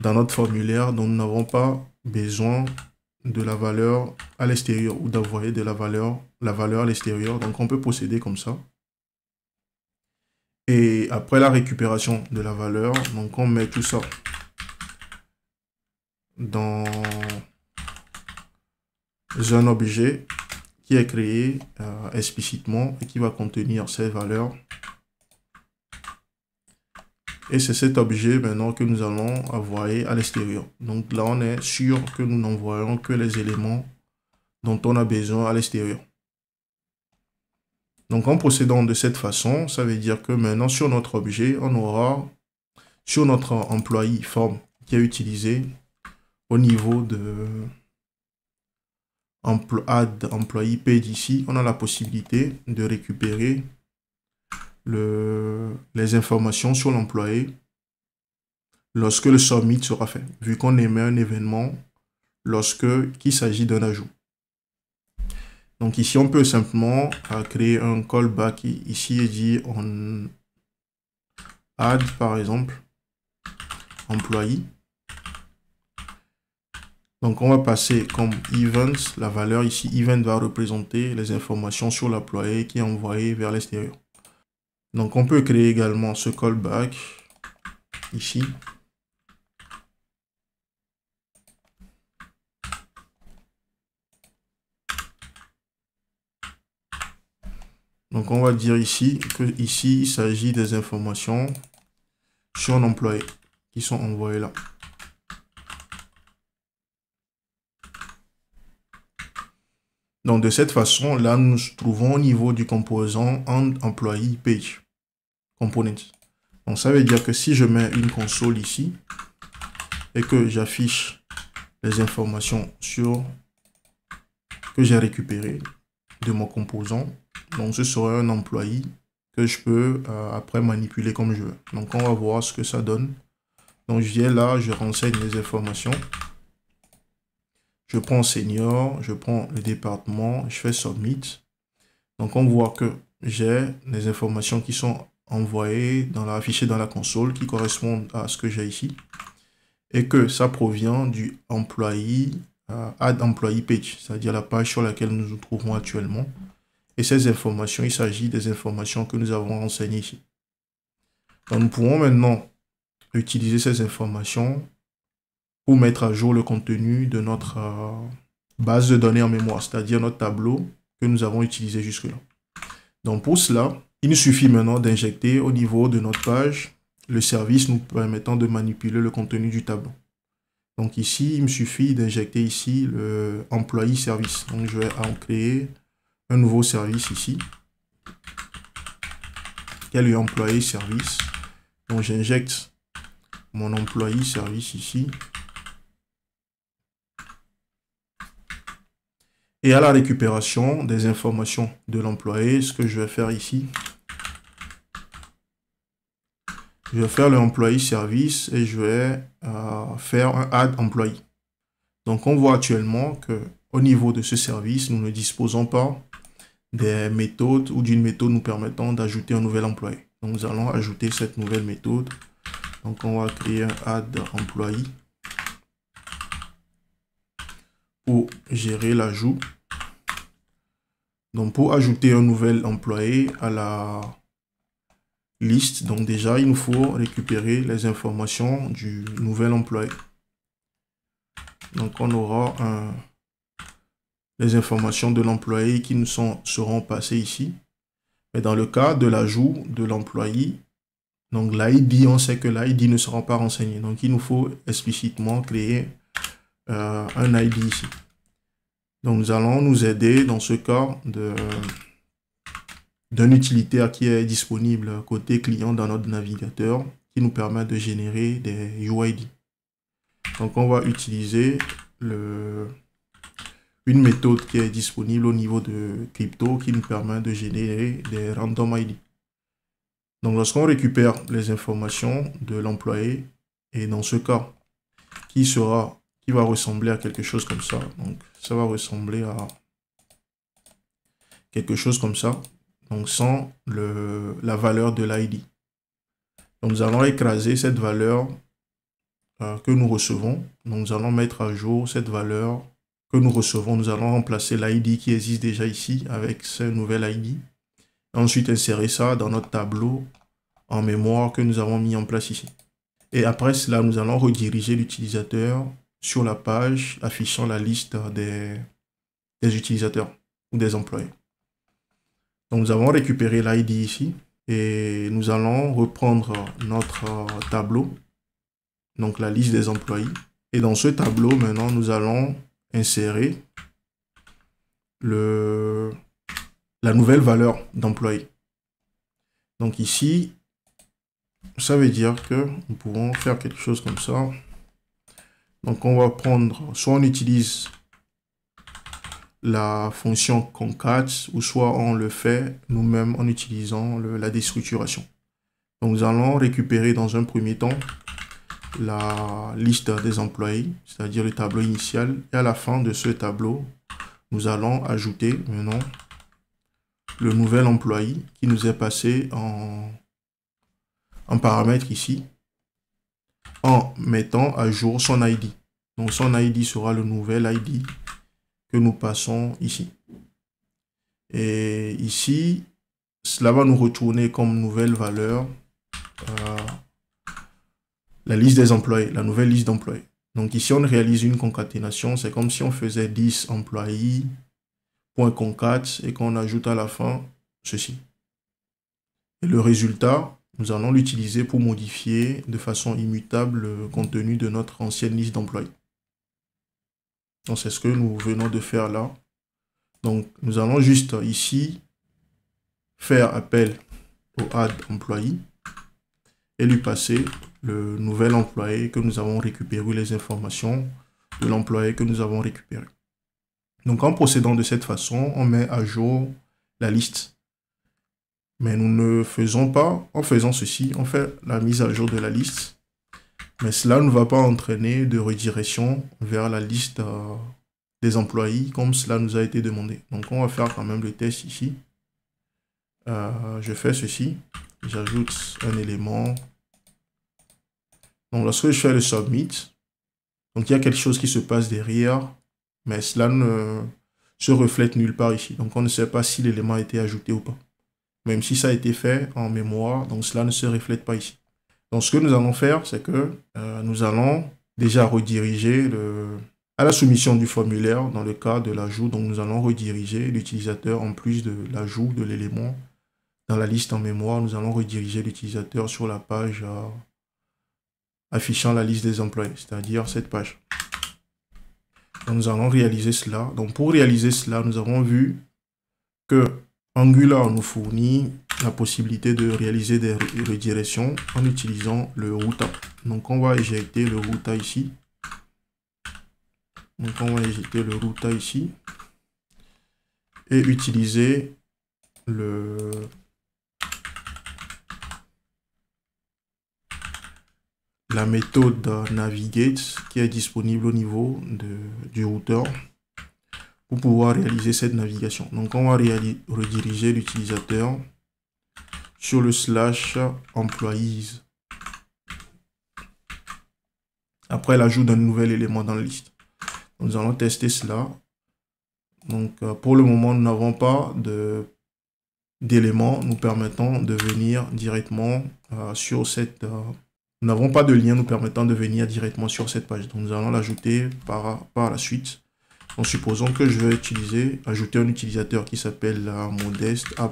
dans notre formulaire dont nous n'avons pas besoin de la valeur à l'extérieur ou d'envoyer de la valeur à l'extérieur. Donc on peut procéder comme ça. Et après la récupération de la valeur, donc on met tout ça dans un objet qui est créé explicitement et qui va contenir ces valeurs. Et c'est cet objet maintenant que nous allons envoyer à l'extérieur. Donc là, on est sûr que nous n'envoyons que les éléments dont on a besoin à l'extérieur. Donc en procédant de cette façon, ça veut dire que maintenant sur notre objet, on aura sur notre employé form qui est utilisé au niveau de add employee page ici, on a la possibilité de récupérer les informations sur l'employé lorsque le submit sera fait, vu qu'on émet un événement qu'il s'agit d'un ajout. Donc ici, on peut simplement créer un callback ici et dire on add par exemple employee. Donc on va passer comme events, la valeur ici, event va représenter les informations sur l'employé qui est envoyé vers l'extérieur. Donc on peut créer également ce callback ici. Donc on va dire ici que ici il s'agit des informations sur l'employé qui sont envoyées là. Donc de cette façon, là nous nous trouvons au niveau du composant employee page component. Donc ça veut dire que si je mets une console ici et que j'affiche les informations que j'ai récupérées de mon composant, donc ce serait un employé que je peux après manipuler comme je veux. Donc on va voir ce que ça donne. Donc je viens là, je renseigne les informations. Je prends senior, je prends le département, je fais submit. Donc on voit que j'ai les informations qui sont envoyées affichées dans la console qui correspondent à ce que j'ai ici. Et que ça provient du employé add employee page, c'est-à-dire la page sur laquelle nous nous trouvons actuellement. Et ces informations, il s'agit des informations que nous avons renseignées ici. Donc nous pouvons maintenant utiliser ces informations pour mettre à jour le contenu de notre base de données en mémoire, c'est-à-dire notre tableau que nous avons utilisé jusque-là. Donc pour cela, il nous suffit maintenant d'injecter au niveau de notre page le service nous permettant de manipuler le contenu du tableau. Donc ici, il me suffit d'injecter ici le employé service. Donc je vais en créer un nouveau service ici. Quel est employé service? Donc j'injecte mon employé service ici. Et à la récupération des informations de l'employé, ce que je vais faire ici, je vais faire le employé service et je vais faire un add employee. Donc, on voit actuellement que au niveau de ce service, nous ne disposons pas des méthodes ou d'une méthode nous permettant d'ajouter un nouvel employé. Donc, nous allons ajouter cette nouvelle méthode. Donc, on va créer un add employee pour gérer l'ajout. Donc, pour ajouter un nouvel employé à la liste, donc déjà, il nous faut récupérer les informations du nouvel employé. Donc, on aura les informations de l'employé qui nous seront passées ici. Mais dans le cas de l'ajout de l'employé, donc l'ID, on sait que l'ID ne sera pas renseigné. Donc, il nous faut explicitement créer un ID ici. Donc, nous allons nous aider dans ce cas d'un utilitaire qui est disponible côté client dans notre navigateur qui nous permet de générer des UID. Donc, on va utiliser une méthode qui est disponible au niveau de crypto qui nous permet de générer des random ID. Donc, lorsqu'on récupère les informations de l'employé, et dans ce cas, qui va ressembler à quelque chose comme ça. Donc, ça va ressembler à quelque chose comme ça. Donc, sans la valeur de l'ID. Donc, nous allons écraser cette valeur que nous recevons. Donc, nous allons mettre à jour cette valeur que nous recevons. Nous allons remplacer l'ID qui existe déjà ici avec ce nouvel ID. Ensuite, insérer ça dans notre tableau en mémoire que nous avons mis en place ici. Et après cela, nous allons rediriger l'utilisateur sur la page affichant la liste des utilisateurs ou des employés. Donc, nous avons récupéré l'ID ici et nous allons reprendre notre tableau, donc la liste des employés. Et dans ce tableau, maintenant, nous allons insérer la nouvelle valeur d'employé. Donc ici, ça veut dire que nous pouvons faire quelque chose comme ça. Donc on va prendre, soit on utilise la fonction concat, ou soit on le fait nous-mêmes en utilisant la déstructuration. Donc nous allons récupérer dans un premier temps la liste des employés, c'est-à-dire le tableau initial. Et à la fin de ce tableau, nous allons ajouter maintenant le nouvel employé qui nous est passé en paramètre ici, en mettant à jour son ID. Donc son ID sera le nouvel ID que nous passons ici. Et ici, cela va nous retourner comme nouvelle valeur la liste des employés, la nouvelle liste d'employés. Donc ici, on réalise une concaténation. C'est comme si on faisait 10 employés, .concat, et qu'on ajoute à la fin ceci. Et le résultat, nous allons l'utiliser pour modifier de façon immutable le contenu de notre ancienne liste d'employés. Donc c'est ce que nous venons de faire là. Donc nous allons juste ici faire appel au add employé et lui passer le nouvel employé que nous avons récupéré, les informations de l'employé que nous avons récupéré. Donc en procédant de cette façon, on met à jour la liste. Mais nous ne faisons pas, en faisant ceci, on fait la mise à jour de la liste. Mais cela ne va pas entraîner de redirection vers la liste des employés comme cela nous a été demandé. Donc on va faire quand même le test ici. Je fais ceci. J'ajoute un élément. Donc lorsque je fais le submit, donc il y a quelque chose qui se passe derrière, mais cela ne se reflète nulle part ici. Donc on ne sait pas si l'élément a été ajouté ou pas. Même si ça a été fait en mémoire, donc cela ne se reflète pas ici. Donc ce que nous allons faire, c'est que nous allons déjà rediriger à la soumission du formulaire dans le cas de l'ajout. Donc nous allons rediriger l'utilisateur en plus de l'ajout de l'élément dans la liste en mémoire. Nous allons rediriger l'utilisateur sur la page affichant la liste des employés, c'est-à-dire cette page. Donc, nous allons réaliser cela. Donc, pour réaliser cela, nous avons vu que Angular nous fournit la possibilité de réaliser des redirections en utilisant le routa. Donc, on va éjecter le routa ici. Donc, on va éjecter le routa ici et utiliser la méthode navigate qui est disponible au niveau du routeur pour pouvoir réaliser cette navigation. Donc, on va rediriger l'utilisateur sur le /employees après l'ajout d'un nouvel élément dans la liste. Nous allons tester cela. Donc, pour le moment, nous n'avons pas d'éléments nous permettant de venir directement sur cette... nous n'avons pas de lien nous permettant de venir directement sur cette page. Donc, nous allons l'ajouter par la suite. Donc, supposons que je vais ajouter un utilisateur qui s'appelle Modeste A.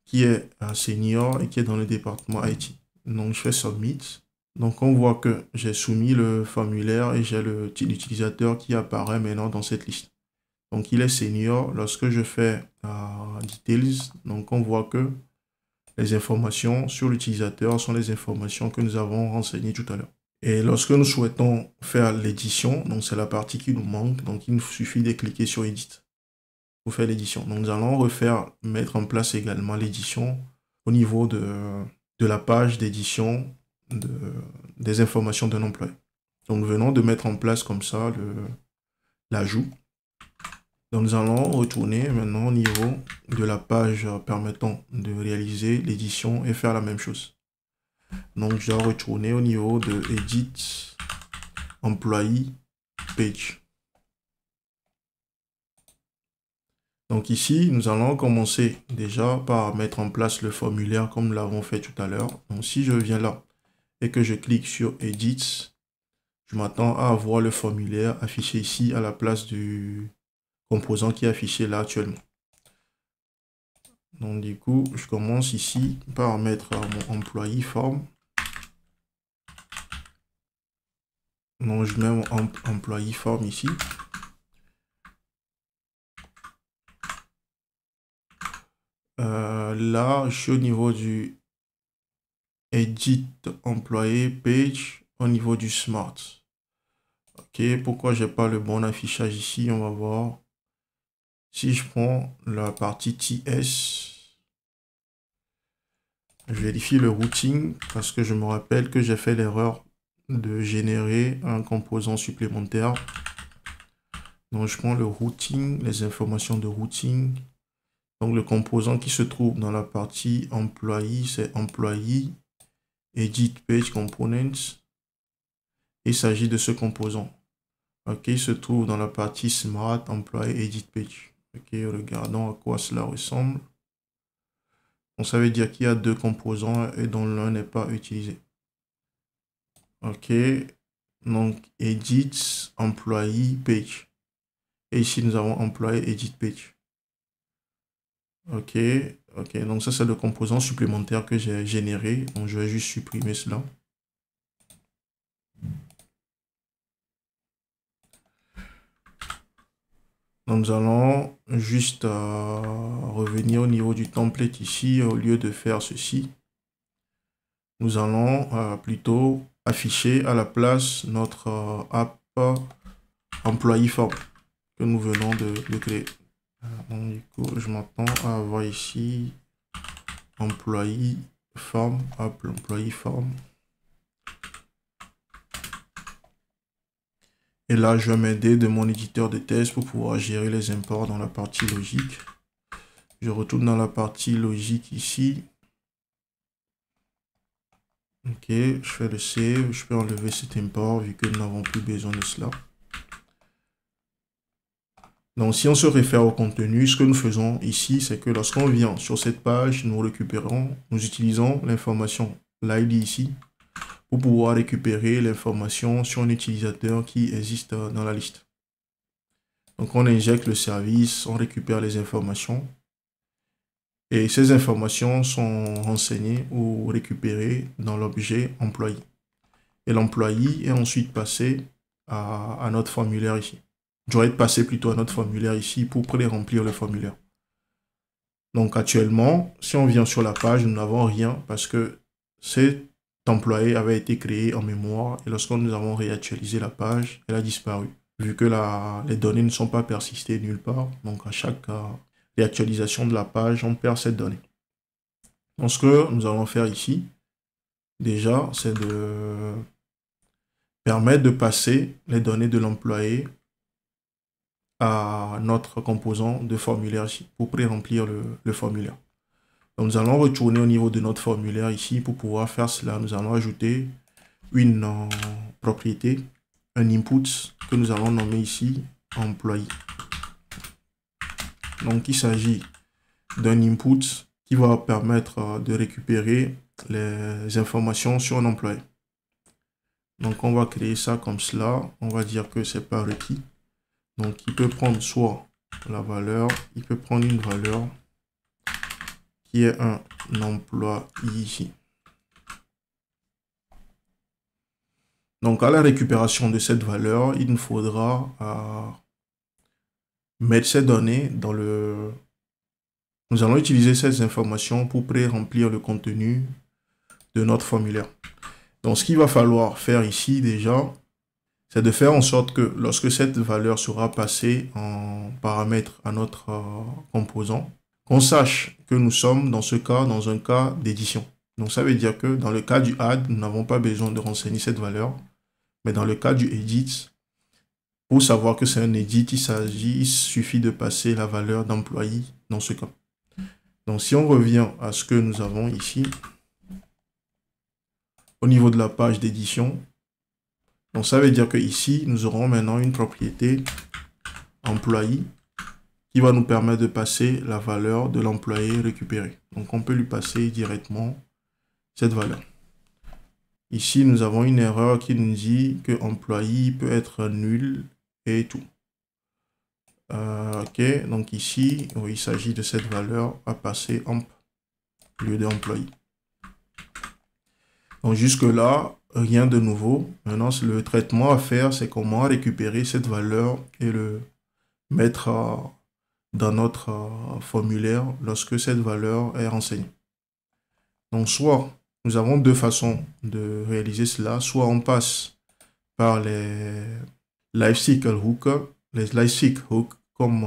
qui est un senior et qui est dans le département IT. Donc, je fais Submit. Donc, on voit que j'ai soumis le formulaire et j'ai l'utilisateur qui apparaît maintenant dans cette liste. Donc, il est senior. Lorsque je fais Details, donc on voit que les informations sur l'utilisateur sont les informations que nous avons renseignées tout à l'heure. Et lorsque nous souhaitons faire l'édition, donc c'est la partie qui nous manque, donc il nous suffit de cliquer sur Edit pour faire l'édition. Donc, nous allons mettre en place également l'édition au niveau de la page d'édition des informations d'un employé. Donc, nous venons de mettre en place comme ça l'ajout. Donc, nous allons retourner maintenant au niveau de la page permettant de réaliser l'édition et faire la même chose. Donc, je dois retourner au niveau de Edit Employee Page. Donc ici, nous allons commencer déjà par mettre en place le formulaire comme nous l'avons fait tout à l'heure. Donc si je viens là et que je clique sur Edit, je m'attends à avoir le formulaire affiché ici à la place du composant qui est affiché là actuellement. Donc du coup, je commence ici par mettre mon employee form. Donc je mets mon employee form ici. Là, je suis au niveau du Edit Employee Page, au niveau du Smart. Ok, pourquoi j'ai pas le bon affichage ici? On va voir. Si je prends la partie TS, je vérifie le routing parce que je me rappelle que j'ai fait l'erreur de générer un composant supplémentaire. Donc, je prends le routing, les informations de routing. Donc, le composant qui se trouve dans la partie employee, c'est employee edit page components. Il s'agit de ce composant. Ok, il se trouve dans la partie smart employee edit page. Ok, regardons à quoi cela ressemble. Donc, ça veut dire qu'il y a deux composants et dont l'un n'est pas utilisé. Ok, donc edit employee page. Et ici, nous avons employee edit page. Ok, ok, donc ça, c'est le composant supplémentaire que j'ai généré. Donc, je vais juste supprimer cela. Donc, nous allons juste revenir au niveau du template ici. Au lieu de faire ceci, nous allons plutôt afficher à la place notre app employee form que nous venons de créer. Donc, du coup, je m'attends à avoir ici employee form, app employee form. Et là, je vais m'aider de mon éditeur de test pour pouvoir gérer les imports dans la partie logique. Je retourne dans la partie logique ici. Ok, je fais le save. Je peux enlever cet import vu que nous n'avons plus besoin de cela. Donc, si on se réfère au contenu, ce que nous faisons ici, c'est que lorsqu'on vient sur cette page, nous utilisons l'information l'ID ici pour pouvoir récupérer l'information sur un utilisateur qui existe dans la liste. Donc, on injecte le service, on récupère les informations. Et ces informations sont renseignées ou récupérées dans l'objet employé. Et l'employé est ensuite passé à notre formulaire ici. Doit être passé plutôt à notre formulaire ici pour pré-remplir le formulaire. Donc actuellement, si on vient sur la page, nous n'avons rien parce que cet employé avait été créé en mémoire et lorsque nous avons réactualisé la page, elle a disparu. Vu que les données ne sont pas persistées nulle part, donc à chaque réactualisation de la page, on perd cette donnée. Donc ce que nous allons faire ici, déjà, c'est de permettre de passer les données de l'employé à notre composant de formulaire ici pour pré-remplir le formulaire. Donc nous allons retourner au niveau de notre formulaire ici. Pour pouvoir faire cela, nous allons ajouter une propriété, un input que nous allons nommer ici employé. Donc il s'agit d'un input qui va permettre de récupérer les informations sur un employé. Donc on va créer ça comme cela. On va dire que c'est pas requis. Donc il peut prendre soit la valeur, il peut prendre une valeur qui est un employé ici. Donc à la récupération de cette valeur, il nous faudra mettre ces données dans le... Nous allons utiliser ces informations pour pré-remplir le contenu de notre formulaire. Donc ce qu'il va falloir faire ici déjà, c'est de faire en sorte que lorsque cette valeur sera passée en paramètre à notre composant, qu'on sache que nous sommes dans ce cas, dans un cas d'édition. Donc ça veut dire que dans le cas du add, nous n'avons pas besoin de renseigner cette valeur. Mais dans le cas du edit, pour savoir que c'est un edit, il suffit de passer la valeur d'employé dans ce cas. Donc si on revient à ce que nous avons ici, au niveau de la page d'édition, donc ça veut dire que ici, nous aurons maintenant une propriété employé qui va nous permettre de passer la valeur de l'employé récupéré. Donc on peut lui passer directement cette valeur. Ici, nous avons une erreur qui nous dit que employé peut être nul et tout. Ok, donc ici, il s'agit de cette valeur à passer en lieu d'employé. Donc jusque-là, rien de nouveau. Maintenant, le traitement à faire, c'est comment récupérer cette valeur et le mettre dans notre formulaire lorsque cette valeur est renseignée. Donc soit, nous avons deux façons de réaliser cela. Soit on passe par les lifecycle hooks, les lifecycle hooks comme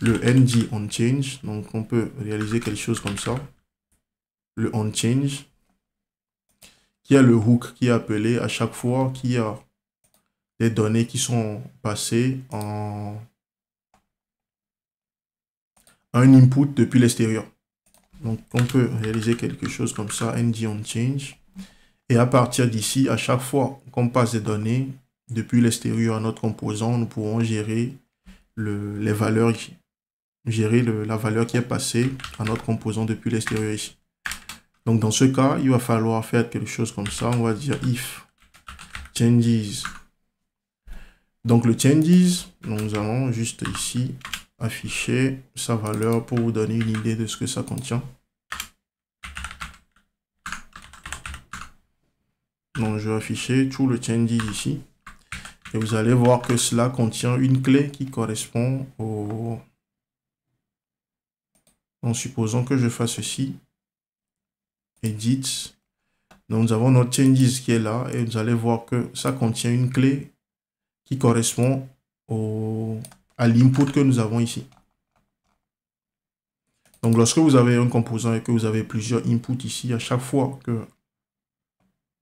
le ng onChange. Donc on peut réaliser quelque chose comme ça. Le onChange, qui a le hook qui est appelé à chaque fois qu'il y a des données qui sont passées en un input depuis l'extérieur. Donc on peut réaliser quelque chose comme ça, ng onChange. Et à partir d'ici, à chaque fois qu'on passe des données depuis l'extérieur à notre composant, nous pourrons gérer les valeurs ici. Gérer la valeur qui est passée à notre composant depuis l'extérieur ici. Donc dans ce cas, il va falloir faire quelque chose comme ça. On va dire if changes. Donc le changes, nous allons juste ici afficher sa valeur pour vous donner une idée de ce que ça contient. Donc je vais afficher tout le changes ici. Et vous allez voir que cela contient une clé qui correspond au... En supposant que je fasse ceci. Edit. Donc nous avons notre changes qui est là. Et vous allez voir que ça contient une clé qui correspond à l'input que nous avons ici. Donc lorsque vous avez un composant et que vous avez plusieurs inputs ici, à chaque fois que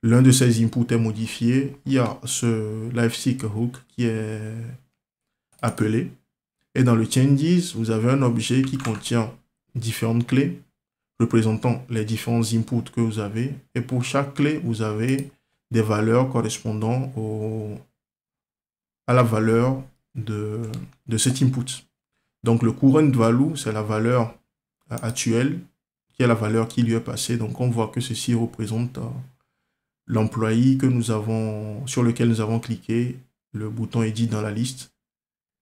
l'un de ces inputs est modifié, il y a ce lifecycle hook qui est appelé. Et dans le changes, vous avez un objet qui contient différentes clés représentant les différents inputs que vous avez. Et pour chaque clé, vous avez des valeurs correspondant à la valeur de cet input. Donc le current value, c'est la valeur actuelle, qui est la valeur qui lui est passée. Donc on voit que ceci représente l'employé que nous avons, sur lequel nous avons cliqué le bouton Edit dans la liste.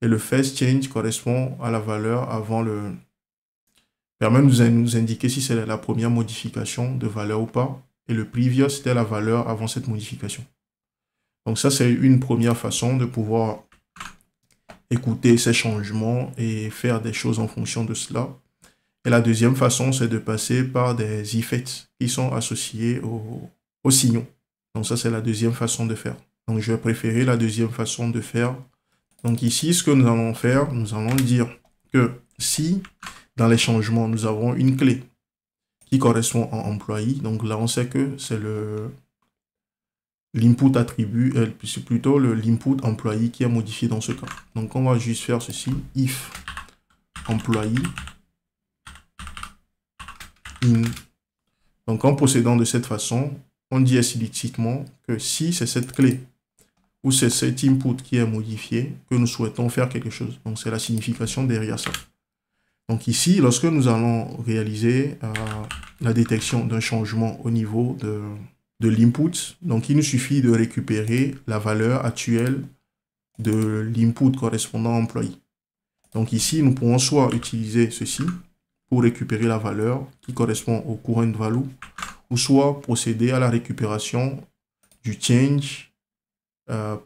Et le first change correspond à la valeur avant permet de nous indiquer si c'est la première modification de valeur ou pas. Et le previous, c'était la valeur avant cette modification. Donc ça, c'est une première façon de pouvoir écouter ces changements et faire des choses en fonction de cela. Et la deuxième façon, c'est de passer par des effects qui sont associés aux signaux. Donc ça, c'est la deuxième façon de faire. Donc je vais préférer la deuxième façon de faire. Donc ici, ce que nous allons faire, nous allons dire que si dans les changements, nous avons une clé qui correspond à employé, donc là, on sait que c'est l'input attribut, c'est plutôt l'input employé qui est modifié dans ce cas. Donc on va juste faire ceci, if employé in. Donc en procédant de cette façon, on dit explicitement que si c'est cette clé ou c'est cet input qui est modifié, que nous souhaitons faire quelque chose. Donc c'est la signification derrière ça. Donc ici, lorsque nous allons réaliser la détection d'un changement au niveau de l'input, donc il nous suffit de récupérer la valeur actuelle de l'input correspondant à employé. Donc ici, nous pourrons soit utiliser ceci pour récupérer la valeur qui correspond au current value, ou soit procéder à la récupération du change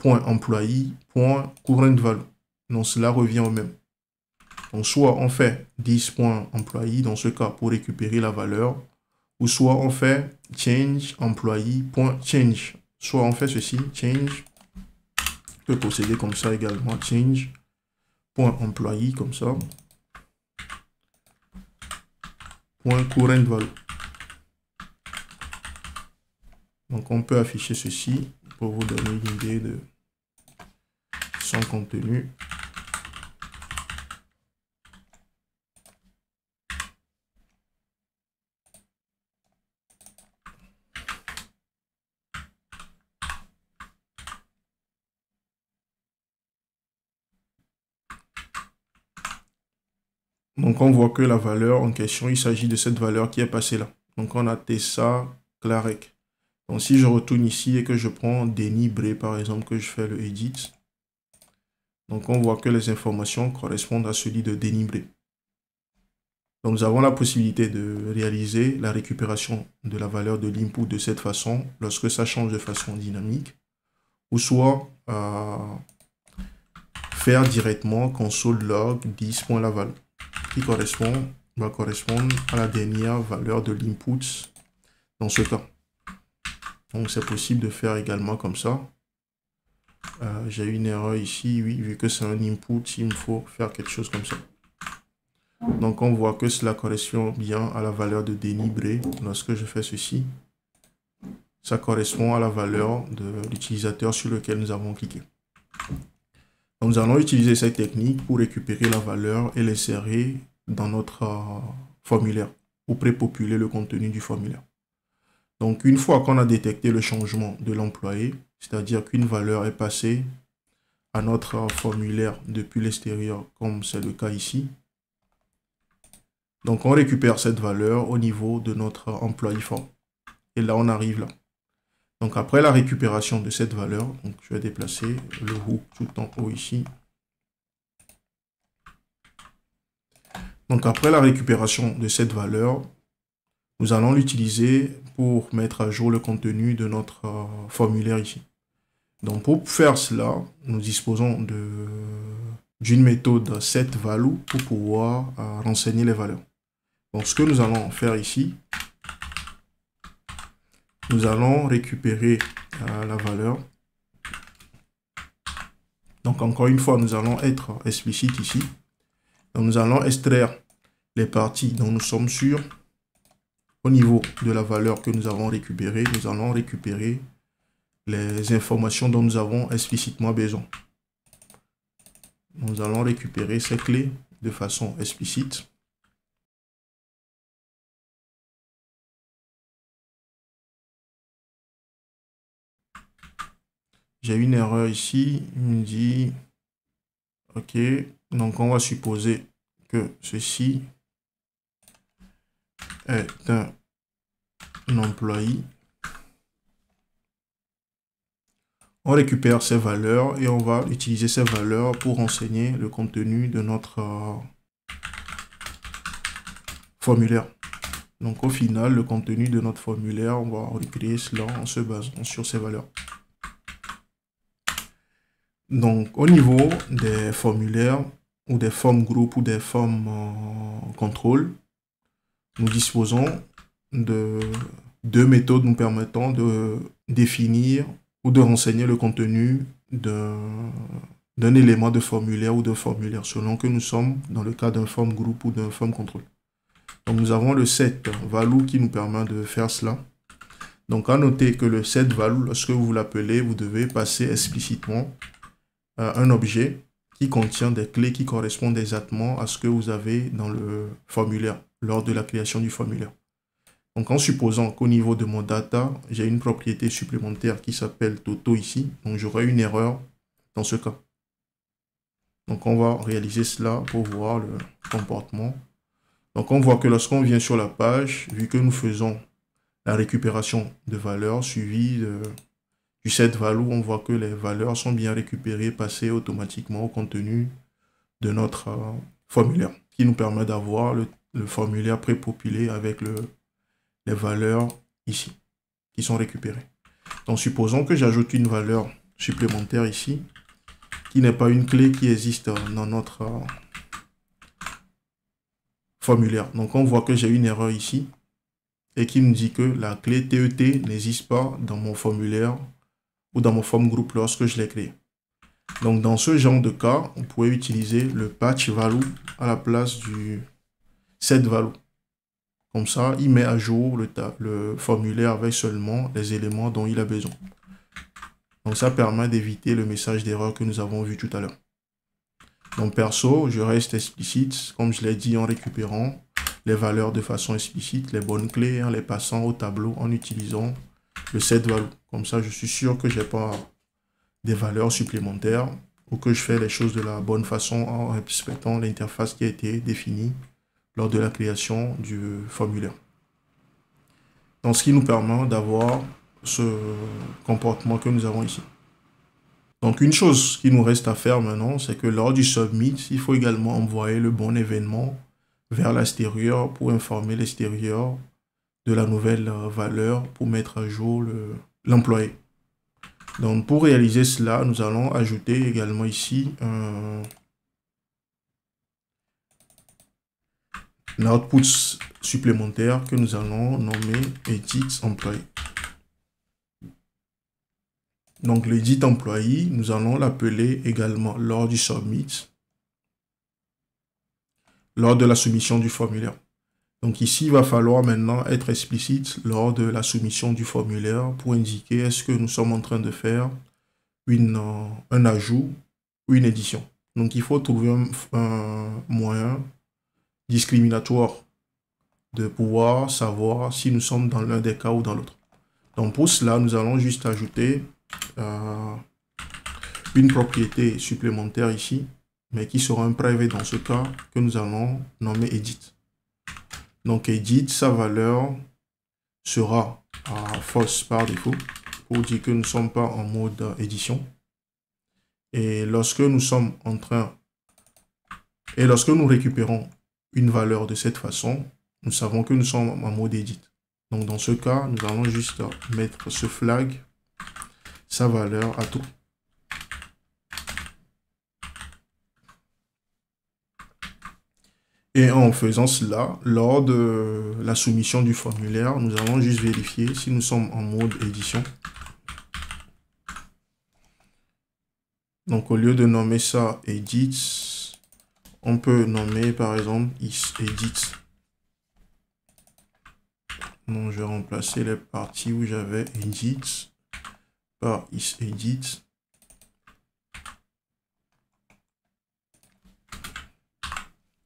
.employee.current value. Donc cela revient au même. Donc soit on fait 10.employee dans ce cas pour récupérer la valeur, ou soit on fait change employee.change. Soit on fait ceci, change, on peut procéder comme ça également, change.employee comme ça, .current value. Donc on peut afficher ceci pour vous donner une idée de son contenu. Donc on voit que la valeur en question, il s'agit de cette valeur qui est passée là. Donc on a Tessa Clarek. Donc si je retourne ici et que je prends Denis Bray par exemple, que je fais le edit, donc on voit que les informations correspondent à celui de Denis Bray. Donc nous avons la possibilité de réaliser la récupération de la valeur de l'input de cette façon lorsque ça change de façon dynamique, ou soit faire directement console log 10.laval qui va correspondre à la dernière valeur de l'input dans ce cas. Donc c'est possible de faire également comme ça. J'ai une erreur ici, oui, vu que c'est un input, il me faut faire quelque chose comme ça. Donc on voit que cela correspond bien à la valeur de Denis Bray. Lorsque je fais ceci, ça correspond à la valeur de l'utilisateur sur lequel nous avons cliqué. Donc nous allons utiliser cette technique pour récupérer la valeur et l'insérer dans notre formulaire pour prépopuler le contenu du formulaire. Donc une fois qu'on a détecté le changement de l'employé, c'est-à-dire qu'une valeur est passée à notre formulaire depuis l'extérieur, comme c'est le cas ici, donc on récupère cette valeur au niveau de notre employé form. Et là, on arrive là. Donc après la récupération de cette valeur, donc je vais déplacer le hook tout en haut ici. Donc après la récupération de cette valeur, nous allons l'utiliser pour mettre à jour le contenu de notre formulaire ici. Donc pour faire cela, nous disposons d'une méthode setValue pour pouvoir renseigner les valeurs. Donc ce que nous allons faire ici, nous allons récupérer la valeur. Donc encore une fois, nous allons être explicite ici. Donc nous allons extraire les parties dont nous sommes sûrs. Au niveau de la valeur que nous avons récupérée, nous allons récupérer les informations dont nous avons explicitement besoin. Nous allons récupérer ces clés de façon explicite. J'ai une erreur ici, il me dit, ok, donc on va supposer que ceci est un employé. On récupère ces valeurs et on va utiliser ces valeurs pour renseigner le contenu de notre formulaire. Donc au final, le contenu de notre formulaire, on va recréer cela en se basant sur ces valeurs. Donc au niveau des formulaires ou des formes groupes ou des formes contrôle, nous disposons de deux méthodes nous permettant de définir ou de renseigner le contenu d'un élément de formulaire ou de formulaire selon que nous sommes dans le cas d'un forme groupe ou d'un forme contrôle. Donc nous avons le set value qui nous permet de faire cela. Donc à noter que le set value, lorsque vous l'appelez, vous devez passer explicitement un objet qui contient des clés qui correspondent exactement à ce que vous avez dans le formulaire, lors de la création du formulaire. Donc en supposant qu'au niveau de mon data, j'ai une propriété supplémentaire qui s'appelle Toto ici, donc j'aurai une erreur dans ce cas. Donc on va réaliser cela pour voir le comportement. Donc on voit que lorsqu'on vient sur la page, vu que nous faisons la récupération de valeurs suivie du set value, on voit que les valeurs sont bien récupérées, passées automatiquement au contenu de notre formulaire, qui nous permet d'avoir le formulaire prépopulé avec les valeurs ici, qui sont récupérées. Donc supposons que j'ajoute une valeur supplémentaire ici, qui n'est pas une clé qui existe dans notre formulaire. Donc on voit que j'ai une erreur ici, et qui me dit que la clé TET n'existe pas dans mon formulaire ou dans mon form group lorsque je l'ai créé. Donc dans ce genre de cas, on pourrait utiliser le patch value à la place du set value. Comme ça, il met à jour le formulaire avec seulement les éléments dont il a besoin. Donc ça permet d'éviter le message d'erreur que nous avons vu tout à l'heure. Donc perso, je reste explicite, comme je l'ai dit, en récupérant les valeurs de façon explicite, les bonnes clés, en les passant au tableau en utilisant le set value. Comme ça, je suis sûr que je n'ai pas des valeurs supplémentaires ou que je fais les choses de la bonne façon en respectant l'interface qui a été définie lors de la création du formulaire. Donc, ce qui nous permet d'avoir ce comportement que nous avons ici. Donc, une chose qui nous reste à faire maintenant, c'est que lors du submit, il faut également envoyer le bon événement vers l'extérieur pour informer l'extérieur de la nouvelle valeur pour mettre à jour l'employé. Donc, pour réaliser cela, nous allons ajouter également ici un output supplémentaire que nous allons nommer edit employee. Donc, l'edit employee, nous allons l'appeler également lors du submit, lors de la soumission du formulaire. Donc ici, il va falloir maintenant être explicite lors de la soumission du formulaire pour indiquer est-ce que nous sommes en train de faire un ajout ou une édition. Donc il faut trouver un moyen discriminatoire de pouvoir savoir si nous sommes dans l'un des cas ou dans l'autre. Donc pour cela, nous allons juste ajouter une propriété supplémentaire ici, mais qui sera un private dans ce cas que nous allons nommer edit. Donc edit, sa valeur sera à false par défaut pour dire que nous ne sommes pas en mode édition. Et lorsque nous sommes en train, et lorsque nous récupérons une valeur de cette façon, nous savons que nous sommes en mode edit. Donc dans ce cas, nous allons juste mettre ce flag, sa valeur à tout. Et en faisant cela, lors de la soumission du formulaire, nous allons juste vérifier si nous sommes en mode édition. Donc au lieu de nommer ça edit, on peut nommer par exemple isEdit. Donc je vais remplacer les parties où j'avais edit par isEdit.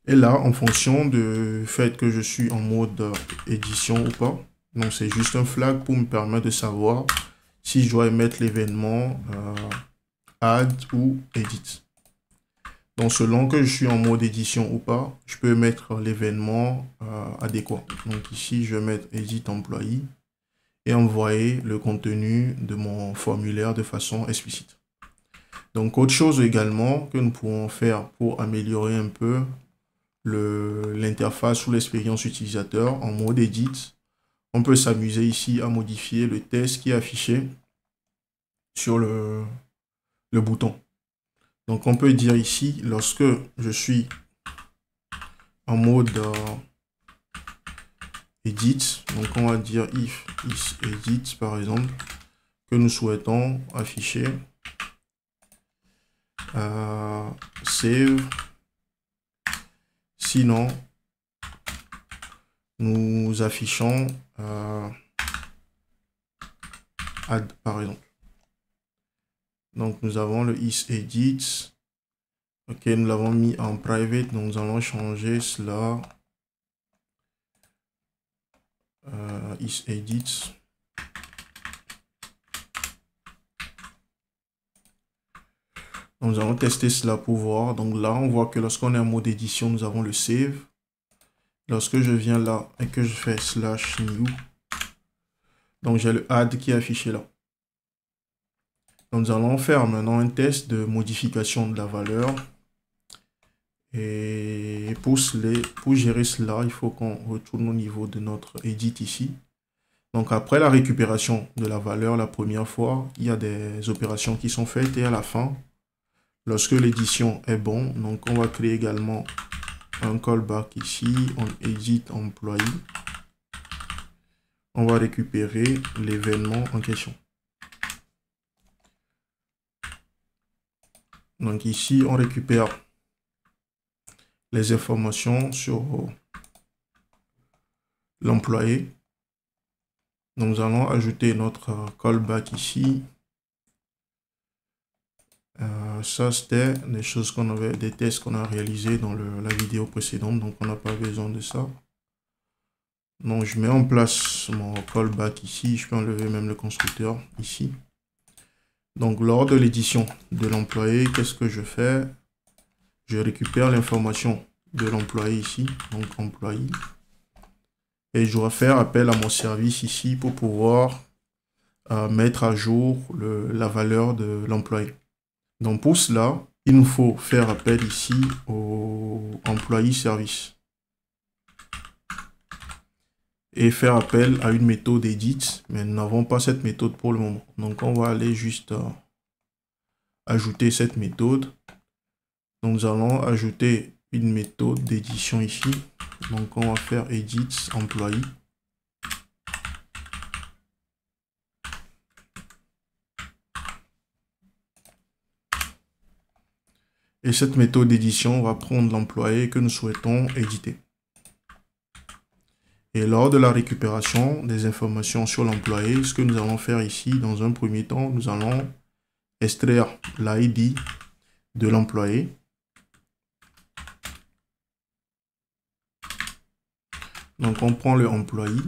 Et là, en fonction du fait que je suis en mode édition ou pas, donc c'est juste un flag pour me permettre de savoir si je dois émettre l'événement add ou edit. Donc selon que je suis en mode édition ou pas, je peux mettre l'événement adéquat. Donc ici, je vais mettre edit employee et envoyer le contenu de mon formulaire de façon explicite. Donc autre chose également que nous pouvons faire pour améliorer un peu l'interface ou l'expérience utilisateur en mode edit. On peut s'amuser ici à modifier le texte qui est affiché sur le bouton. Donc on peut dire ici, lorsque je suis en mode edit, donc on va dire if is edit par exemple, que nous souhaitons afficher save, sinon nous affichons add par exemple. Donc nous avons le is edit. Ok, nous l'avons mis en private, donc nous allons changer cela. Is edit. Donc, nous allons tester cela pour voir. Donc là, on voit que lorsqu'on est en mode édition, nous avons le save. Lorsque je viens là et que je fais /new, donc j'ai le add qui est affiché là. Donc nous allons faire maintenant un test de modification de la valeur. Et pour gérer cela, il faut qu'on retourne au niveau de notre edit ici. Donc après la récupération de la valeur la première fois, il y a des opérations qui sont faites et à la fin, lorsque l'édition est bon, donc on va créer également un callback ici, on edit employee. On va récupérer l'événement en question. Donc ici, on récupère les informations sur l'employé. Donc nous allons ajouter notre callback ici. Ça, c'était des choses qu'on avait, des tests qu'on a réalisés dans la vidéo précédente, donc on n'a pas besoin de ça. Donc je mets en place mon callback ici, je peux enlever même le constructeur ici. Donc lors de l'édition de l'employé, qu'est-ce que je fais? Je récupère l'information de l'employé ici, donc employé. Et je dois faire appel à mon service ici pour pouvoir mettre à jour la valeur de l'employé. Donc pour cela, il nous faut faire appel ici au employé service. Et faire appel à une méthode edit, mais nous n'avons pas cette méthode pour le moment. Donc on va aller juste ajouter cette méthode. Donc nous allons ajouter une méthode d'édition ici. Donc on va faire edit employee. Et cette méthode d'édition va prendre l'employé que nous souhaitons éditer. Et lors de la récupération des informations sur l'employé, ce que nous allons faire ici, dans un premier temps, nous allons extraire l'ID de l'employé. Donc on prend le employé,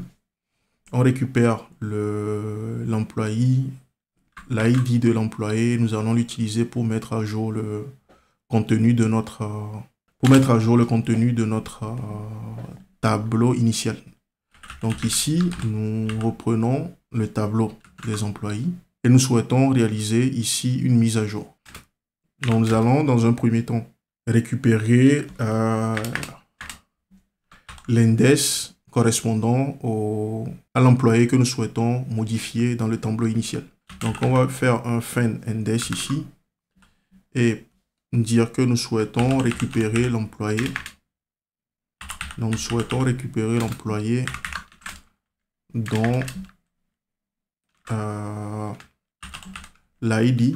on récupère l'employé, l'ID de l'employé, nous allons l'utiliser pour mettre à jour le contenu de notre tableau initial. Donc ici, nous reprenons le tableau des employés et nous souhaitons réaliser ici une mise à jour. Donc nous allons dans un premier temps récupérer l'index correspondant à l'employé que nous souhaitons modifier dans le tableau initial. Donc on va faire un find index ici et dire que nous souhaitons récupérer l'employé. Donc nous souhaitons récupérer l'employé dans l'ID.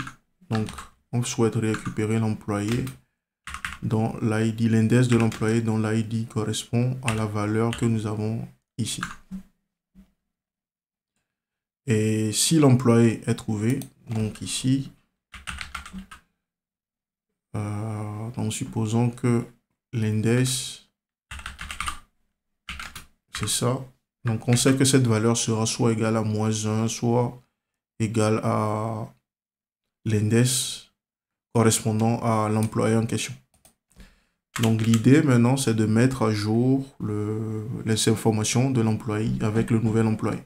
Donc on souhaite récupérer l'employé dans l'ID, l'index de l'employé dont l'ID correspond à la valeur que nous avons ici. Et si l'employé est trouvé, donc ici, donc supposons que l'index, c'est ça. Donc on sait que cette valeur sera soit égale à -1, soit égale à l'index correspondant à l'employé en question. Donc l'idée maintenant, c'est de mettre à jour les informations de l'employé avec le nouvel employé.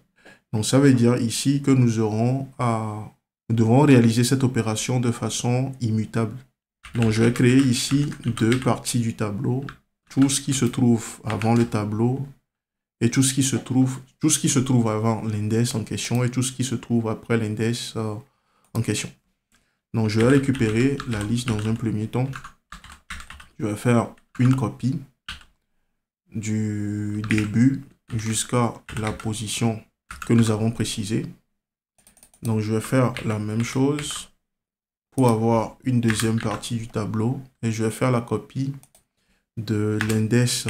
Donc ça veut dire ici que nous devons réaliser cette opération de façon immutable. Donc je vais créer ici deux parties du tableau tout ce qui se trouve avant le tableau et tout ce qui se trouve avant l'index en question et tout ce qui se trouve après l'index en question. Donc, je vais récupérer la liste dans un premier temps. Je vais faire une copie du début jusqu'à la position que nous avons précisée. Donc, je vais faire la même chose pour avoir une deuxième partie du tableau et je vais faire la copie de l'index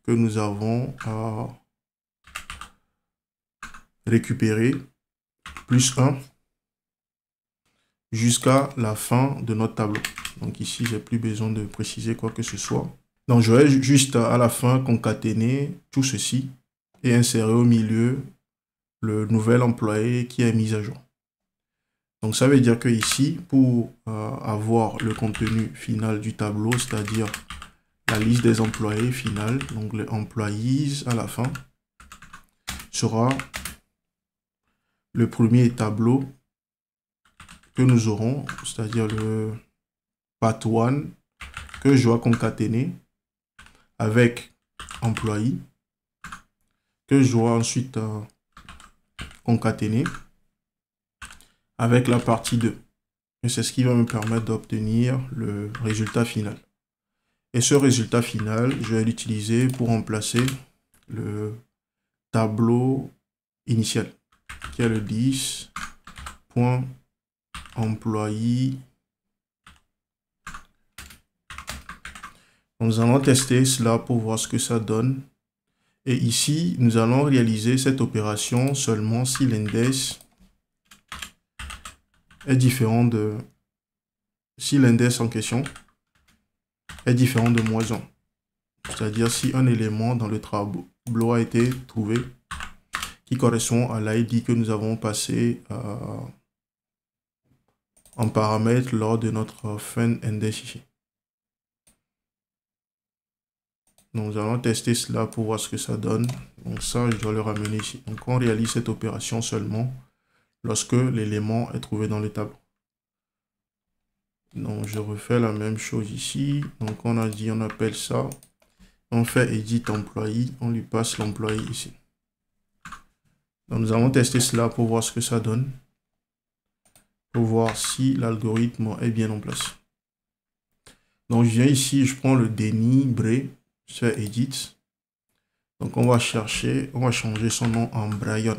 que nous avons récupéré, plus 1, jusqu'à la fin de notre tableau. Donc ici, j'ai plus besoin de préciser quoi que ce soit. Donc je vais juste à la fin concaténer tout ceci et insérer au milieu le nouvel employé qui est mis à jour. Donc ça veut dire que ici, pour avoir le contenu final du tableau, c'est-à-dire la liste des employés finale, donc les employees à la fin, sera le premier tableau que nous aurons, c'est-à-dire le path 1 que je dois concaténer avec employé, que je dois ensuite concaténer avec la partie 2. Et c'est ce qui va me permettre d'obtenir le résultat final. Et ce résultat final, je vais l'utiliser pour remplacer le tableau initial, qui est le 10.employé. Nous allons tester cela pour voir ce que ça donne. Et ici, nous allons réaliser cette opération seulement si l'index est différent de... Si l'index en question est différent de -1. C'est-à-dire si un élément dans le tableau a été trouvé qui correspond à l'ID que nous avons passé en paramètre lors de notre fin index ici. Donc, nous allons tester cela pour voir ce que ça donne. Donc ça, je dois le ramener ici. Donc on réalise cette opération seulement lorsque l'élément est trouvé dans le tableau. Donc je refais la même chose ici. Donc on a dit, on appelle ça. On fait edit employé, on lui passe l'employé ici. Donc nous allons tester cela pour voir ce que ça donne. Pour voir si l'algorithme est bien en place. Donc je viens ici, je prends le Denis Bray, je fais edit. Donc on va chercher, on va changer son nom en Brian.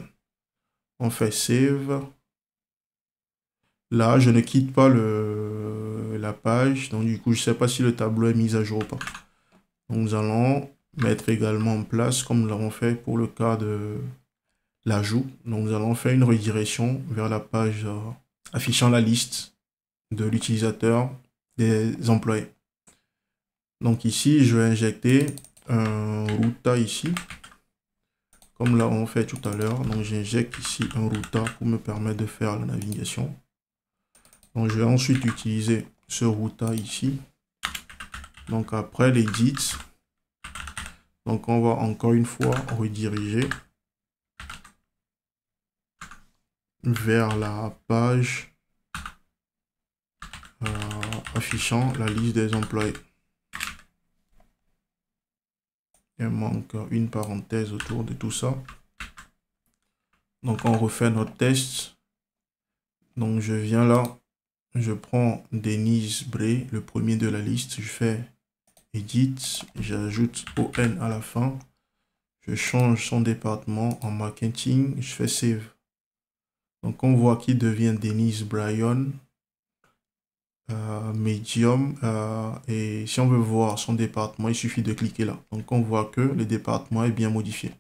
On fait save. Là, je ne quitte pas la page. Donc du coup, je ne sais pas si le tableau est mis à jour ou pas. Donc nous allons mettre également en place, comme nous l'avons fait pour le cas de l'ajout. Donc nous allons faire une redirection vers la page affichant la liste de l'utilisateur des employés. Donc ici, je vais injecter un routa ici, comme là on fait tout à l'heure. Donc j'injecte ici un routa pour me permettre de faire la navigation. Donc je vais ensuite utiliser ce routa ici. Donc après l'edit, donc on va encore une fois rediriger vers la page affichant la liste des employés. Il manque une parenthèse autour de tout ça. Donc on refait notre test. Donc je viens là, je prends Denis Bray, le premier de la liste, je fais edit, j'ajoute ON à la fin, je change son département en marketing, je fais save. Donc on voit qu'il devient Denis Bryan, medium, et si on veut voir son département, il suffit de cliquer là. Donc on voit que le département est bien modifié.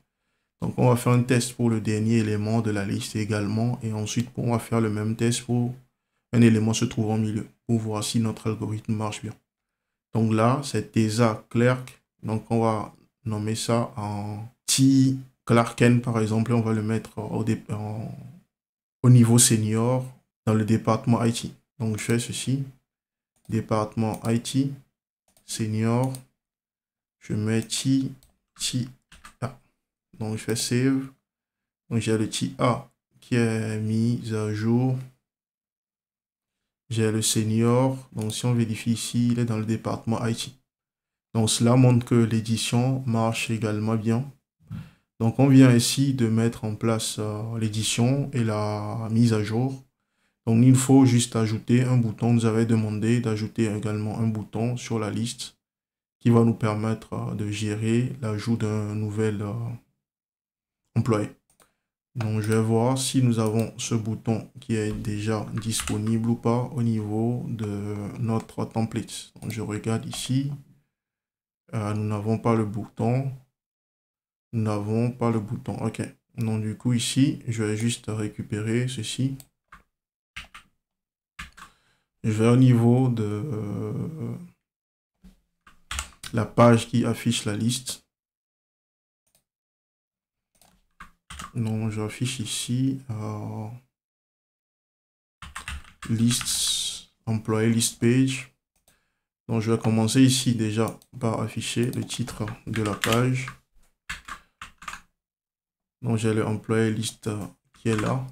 Donc on va faire un test pour le dernier élément de la liste également, et ensuite on va faire le même test pour un élément se trouvant au milieu, pour voir si notre algorithme marche bien. Donc là, c'est Tesa Clerk, donc on va nommer ça en T Clarken par exemple, et on va le mettre au niveau senior dans le département IT. Donc je fais ceci, département IT, senior, je mets TA. Donc je fais save. Donc j'ai le TA qui est mis à jour. J'ai le senior. Donc si on vérifie ici, il est dans le département IT. Donc cela montre que l'édition marche également bien. Donc on vient ici de mettre en place l'édition et la mise à jour. Donc il faut juste ajouter un bouton. Nous avait demandé d'ajouter également un bouton sur la liste qui va nous permettre de gérer l'ajout d'un nouvel employé. Donc je vais voir si nous avons ce bouton qui est déjà disponible ou pas au niveau de notre template. Donc je regarde ici. Nous n'avons pas le bouton. Nous n'avons pas le bouton. OK. Donc du coup ici, je vais juste récupérer ceci. Je vais au niveau de la page qui affiche la liste. Donc j'affiche ici list employé list page. Donc je vais commencer ici déjà par afficher le titre de la page. Donc j'ai le employé list qui est là.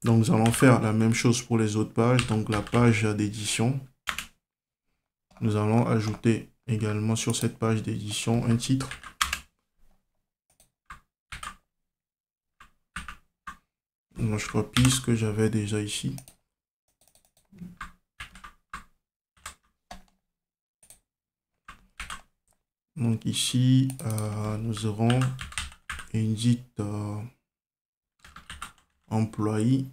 Donc nous allons faire la même chose pour les autres pages. Donc la page d'édition. Nous allons ajouter également sur cette page d'édition un titre. Donc je copie ce que j'avais déjà ici. Donc ici, nous aurons Edit employé.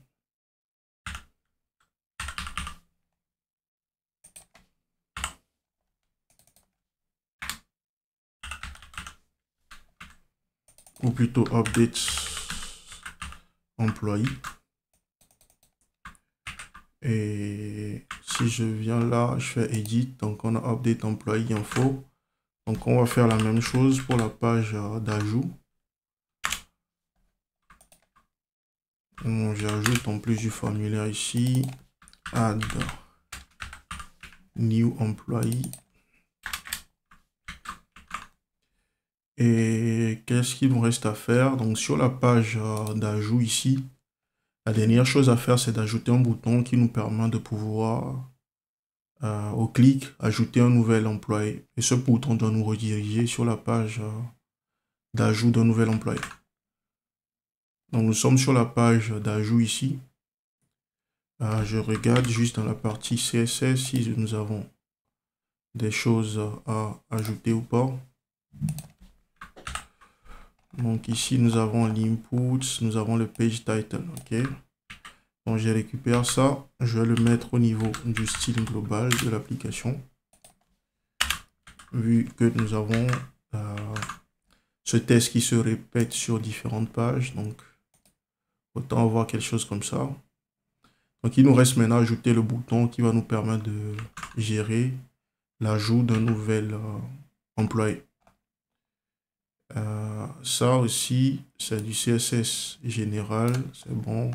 Ou plutôt update employé. Et si je viens là, je fais edit, donc on a update employé info. Donc on va faire la même chose pour la page d'ajout. J'ajoute en plus du formulaire ici, add new employee. Et qu'est-ce qu'il nous reste à faire? Donc sur la page d'ajout ici, la dernière chose à faire, c'est d'ajouter un bouton qui nous permet de pouvoir, au clic, ajouter un nouvel employé. Et ce bouton doit nous rediriger sur la page d'ajout d'un nouvel employé. Donc nous sommes sur la page d'ajout ici. Je regarde juste dans la partie CSS si nous avons des choses à ajouter ou pas. Donc ici nous avons l'input, nous avons le page title. OK. Donc je récupère ça, je vais le mettre au niveau du style global de l'application. Vu que nous avons ce test qui se répète sur différentes pages, donc autant avoir quelque chose comme ça. Donc il nous reste maintenant à ajouter le bouton qui va nous permettre de gérer l'ajout d'un nouvel employé. Ça aussi, c'est du CSS général, c'est bon.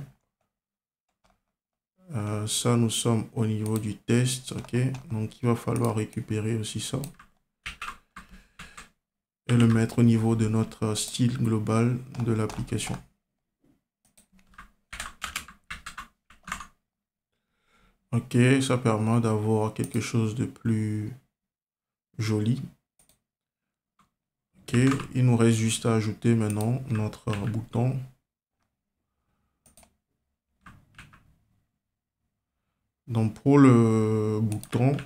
Ça, nous sommes au niveau du test, OK. Donc il va falloir récupérer aussi ça et le mettre au niveau de notre style global de l'application. OK, ça permet d'avoir quelque chose de plus joli. OK, il nous reste juste à ajouter maintenant notre bouton. Donc pour le bouton,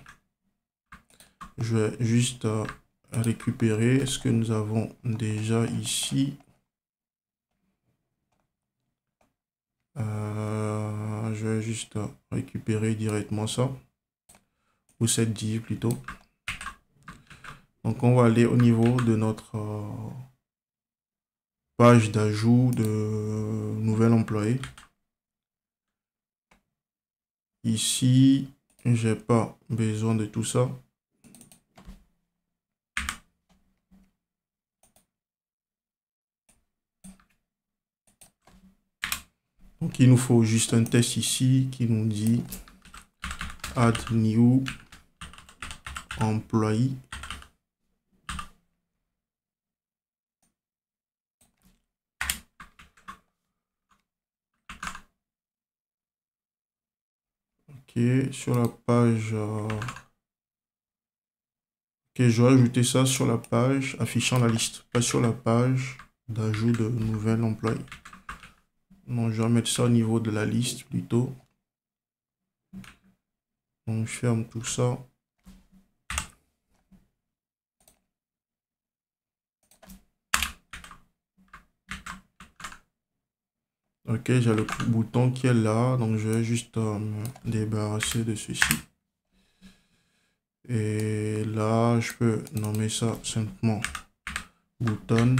je vais juste récupérer ce que nous avons déjà ici. Je vais juste récupérer directement ça, ou cette div plutôt. Donc on va aller au niveau de notre page d'ajout de nouvel employé. Ici, j'ai pas besoin de tout ça. Donc il nous faut juste un test ici qui nous dit add new employee. OK, sur la page Ok, je vais ajouter ça sur la page affichant la liste, pas sur la page d'ajout de nouvel employé. Donc, je vais mettre ça au niveau de la liste plutôt. Donc, je ferme tout ça. Ok, j'ai le bouton qui est là, donc je vais juste me débarrasser de ceci. Et là, je peux nommer ça simplement bouton.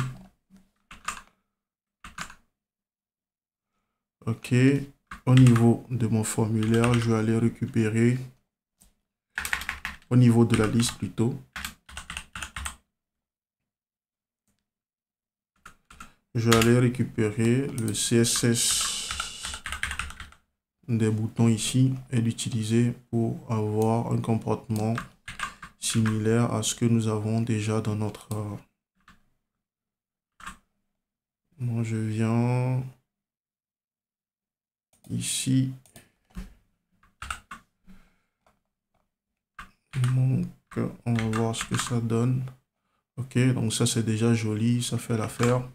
Ok, au niveau de mon formulaire, je vais aller récupérer, au niveau de la liste plutôt, je vais aller récupérer le CSS des boutons ici et l'utiliser pour avoir un comportement similaire à ce que nous avons déjà dans notre... Moi, je viens ici. Donc, on va voir ce que ça donne. Ok, donc ça c'est déjà joli, ça fait l'affaire.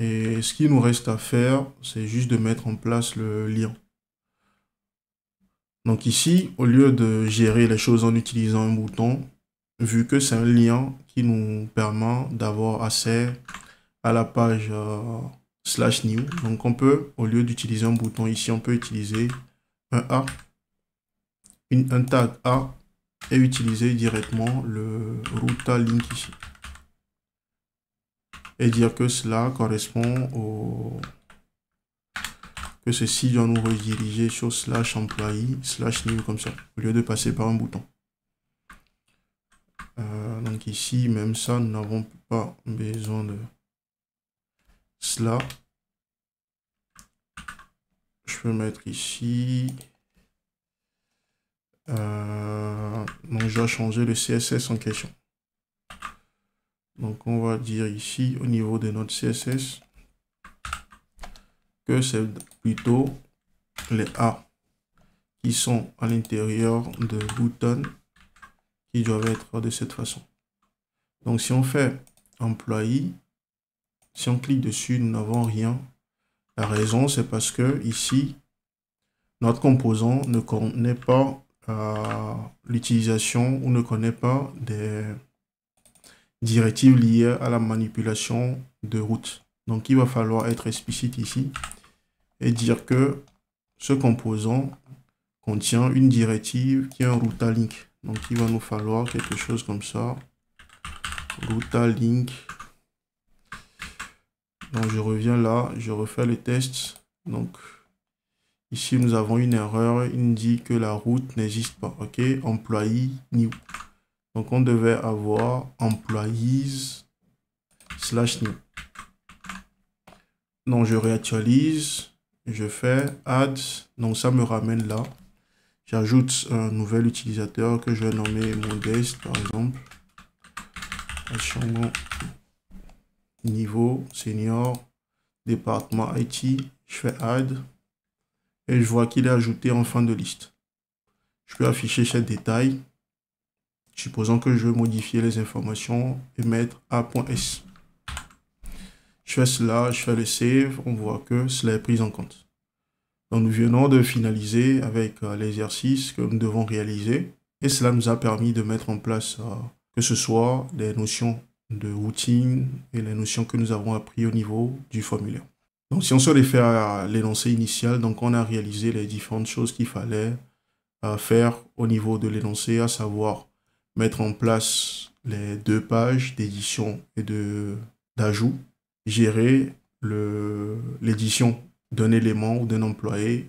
Et ce qu'il nous reste à faire, c'est juste de mettre en place le lien. Donc ici, au lieu de gérer les choses en utilisant un bouton, vu que c'est un lien qui nous permet d'avoir accès à la page /new, donc on peut, au lieu d'utiliser un bouton ici, on peut utiliser un A, un tag A, et utiliser directement le routa link ici. Et dire que cela correspond au... que ceci doit nous rediriger sur /employee /new comme ça, au lieu de passer par un bouton. Donc ici, même ça, nous n'avons pas besoin de cela. Je peux mettre ici. Donc je dois changer le CSS en question. Donc on va dire ici, au niveau de notre CSS, que c'est plutôt les A qui sont à l'intérieur de button qui doivent être de cette façon. Donc si on fait employé, si on clique dessus, nous n'avons rien. La raison, c'est parce que ici, notre composant ne connaît pas l'utilisation ou ne connaît pas des directives liées à la manipulation de route. Donc il va falloir être explicite ici et dire que ce composant contient une directive qui est un routa link. Donc il va nous falloir quelque chose comme ça. Routa link. Donc je reviens là, je refais le test. Donc ici nous avons une erreur, il nous dit que la route n'existe pas. Ok, employee new. Donc on devait avoir employees /new. Donc je réactualise, je fais add, donc ça me ramène là. J'ajoute un nouvel utilisateur que je vais nommer Modeste par exemple. Niveau senior, département IT, je fais add et je vois qu'il est ajouté en fin de liste. Je peux afficher ces détails, supposons que je veux modifier les informations et mettre A.S. Je fais cela, je fais le save, on voit que cela est pris en compte. Donc nous venons de finaliser avec l'exercice que nous devons réaliser et cela nous a permis de mettre en place que ce soit des notions de routine et les notions que nous avons appris au niveau du formulaire. Donc si on se réfère à l'énoncé initial, donc on a réalisé les différentes choses qu'il fallait faire au niveau de l'énoncé, à savoir mettre en place les 2 pages d'édition et d'ajout, gérer l'édition d'un élément ou d'un employé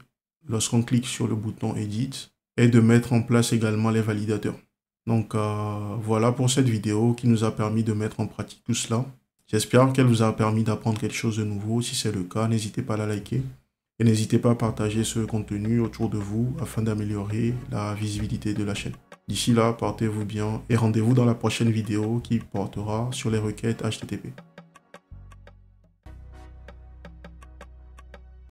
lorsqu'on clique sur le bouton Edit et de mettre en place également les validateurs. Donc voilà pour cette vidéo qui nous a permis de mettre en pratique tout cela. J'espère qu'elle vous a permis d'apprendre quelque chose de nouveau. Si c'est le cas, n'hésitez pas à la liker et n'hésitez pas à partager ce contenu autour de vous afin d'améliorer la visibilité de la chaîne. D'ici là, portez-vous bien et rendez-vous dans la prochaine vidéo qui portera sur les requêtes HTTP.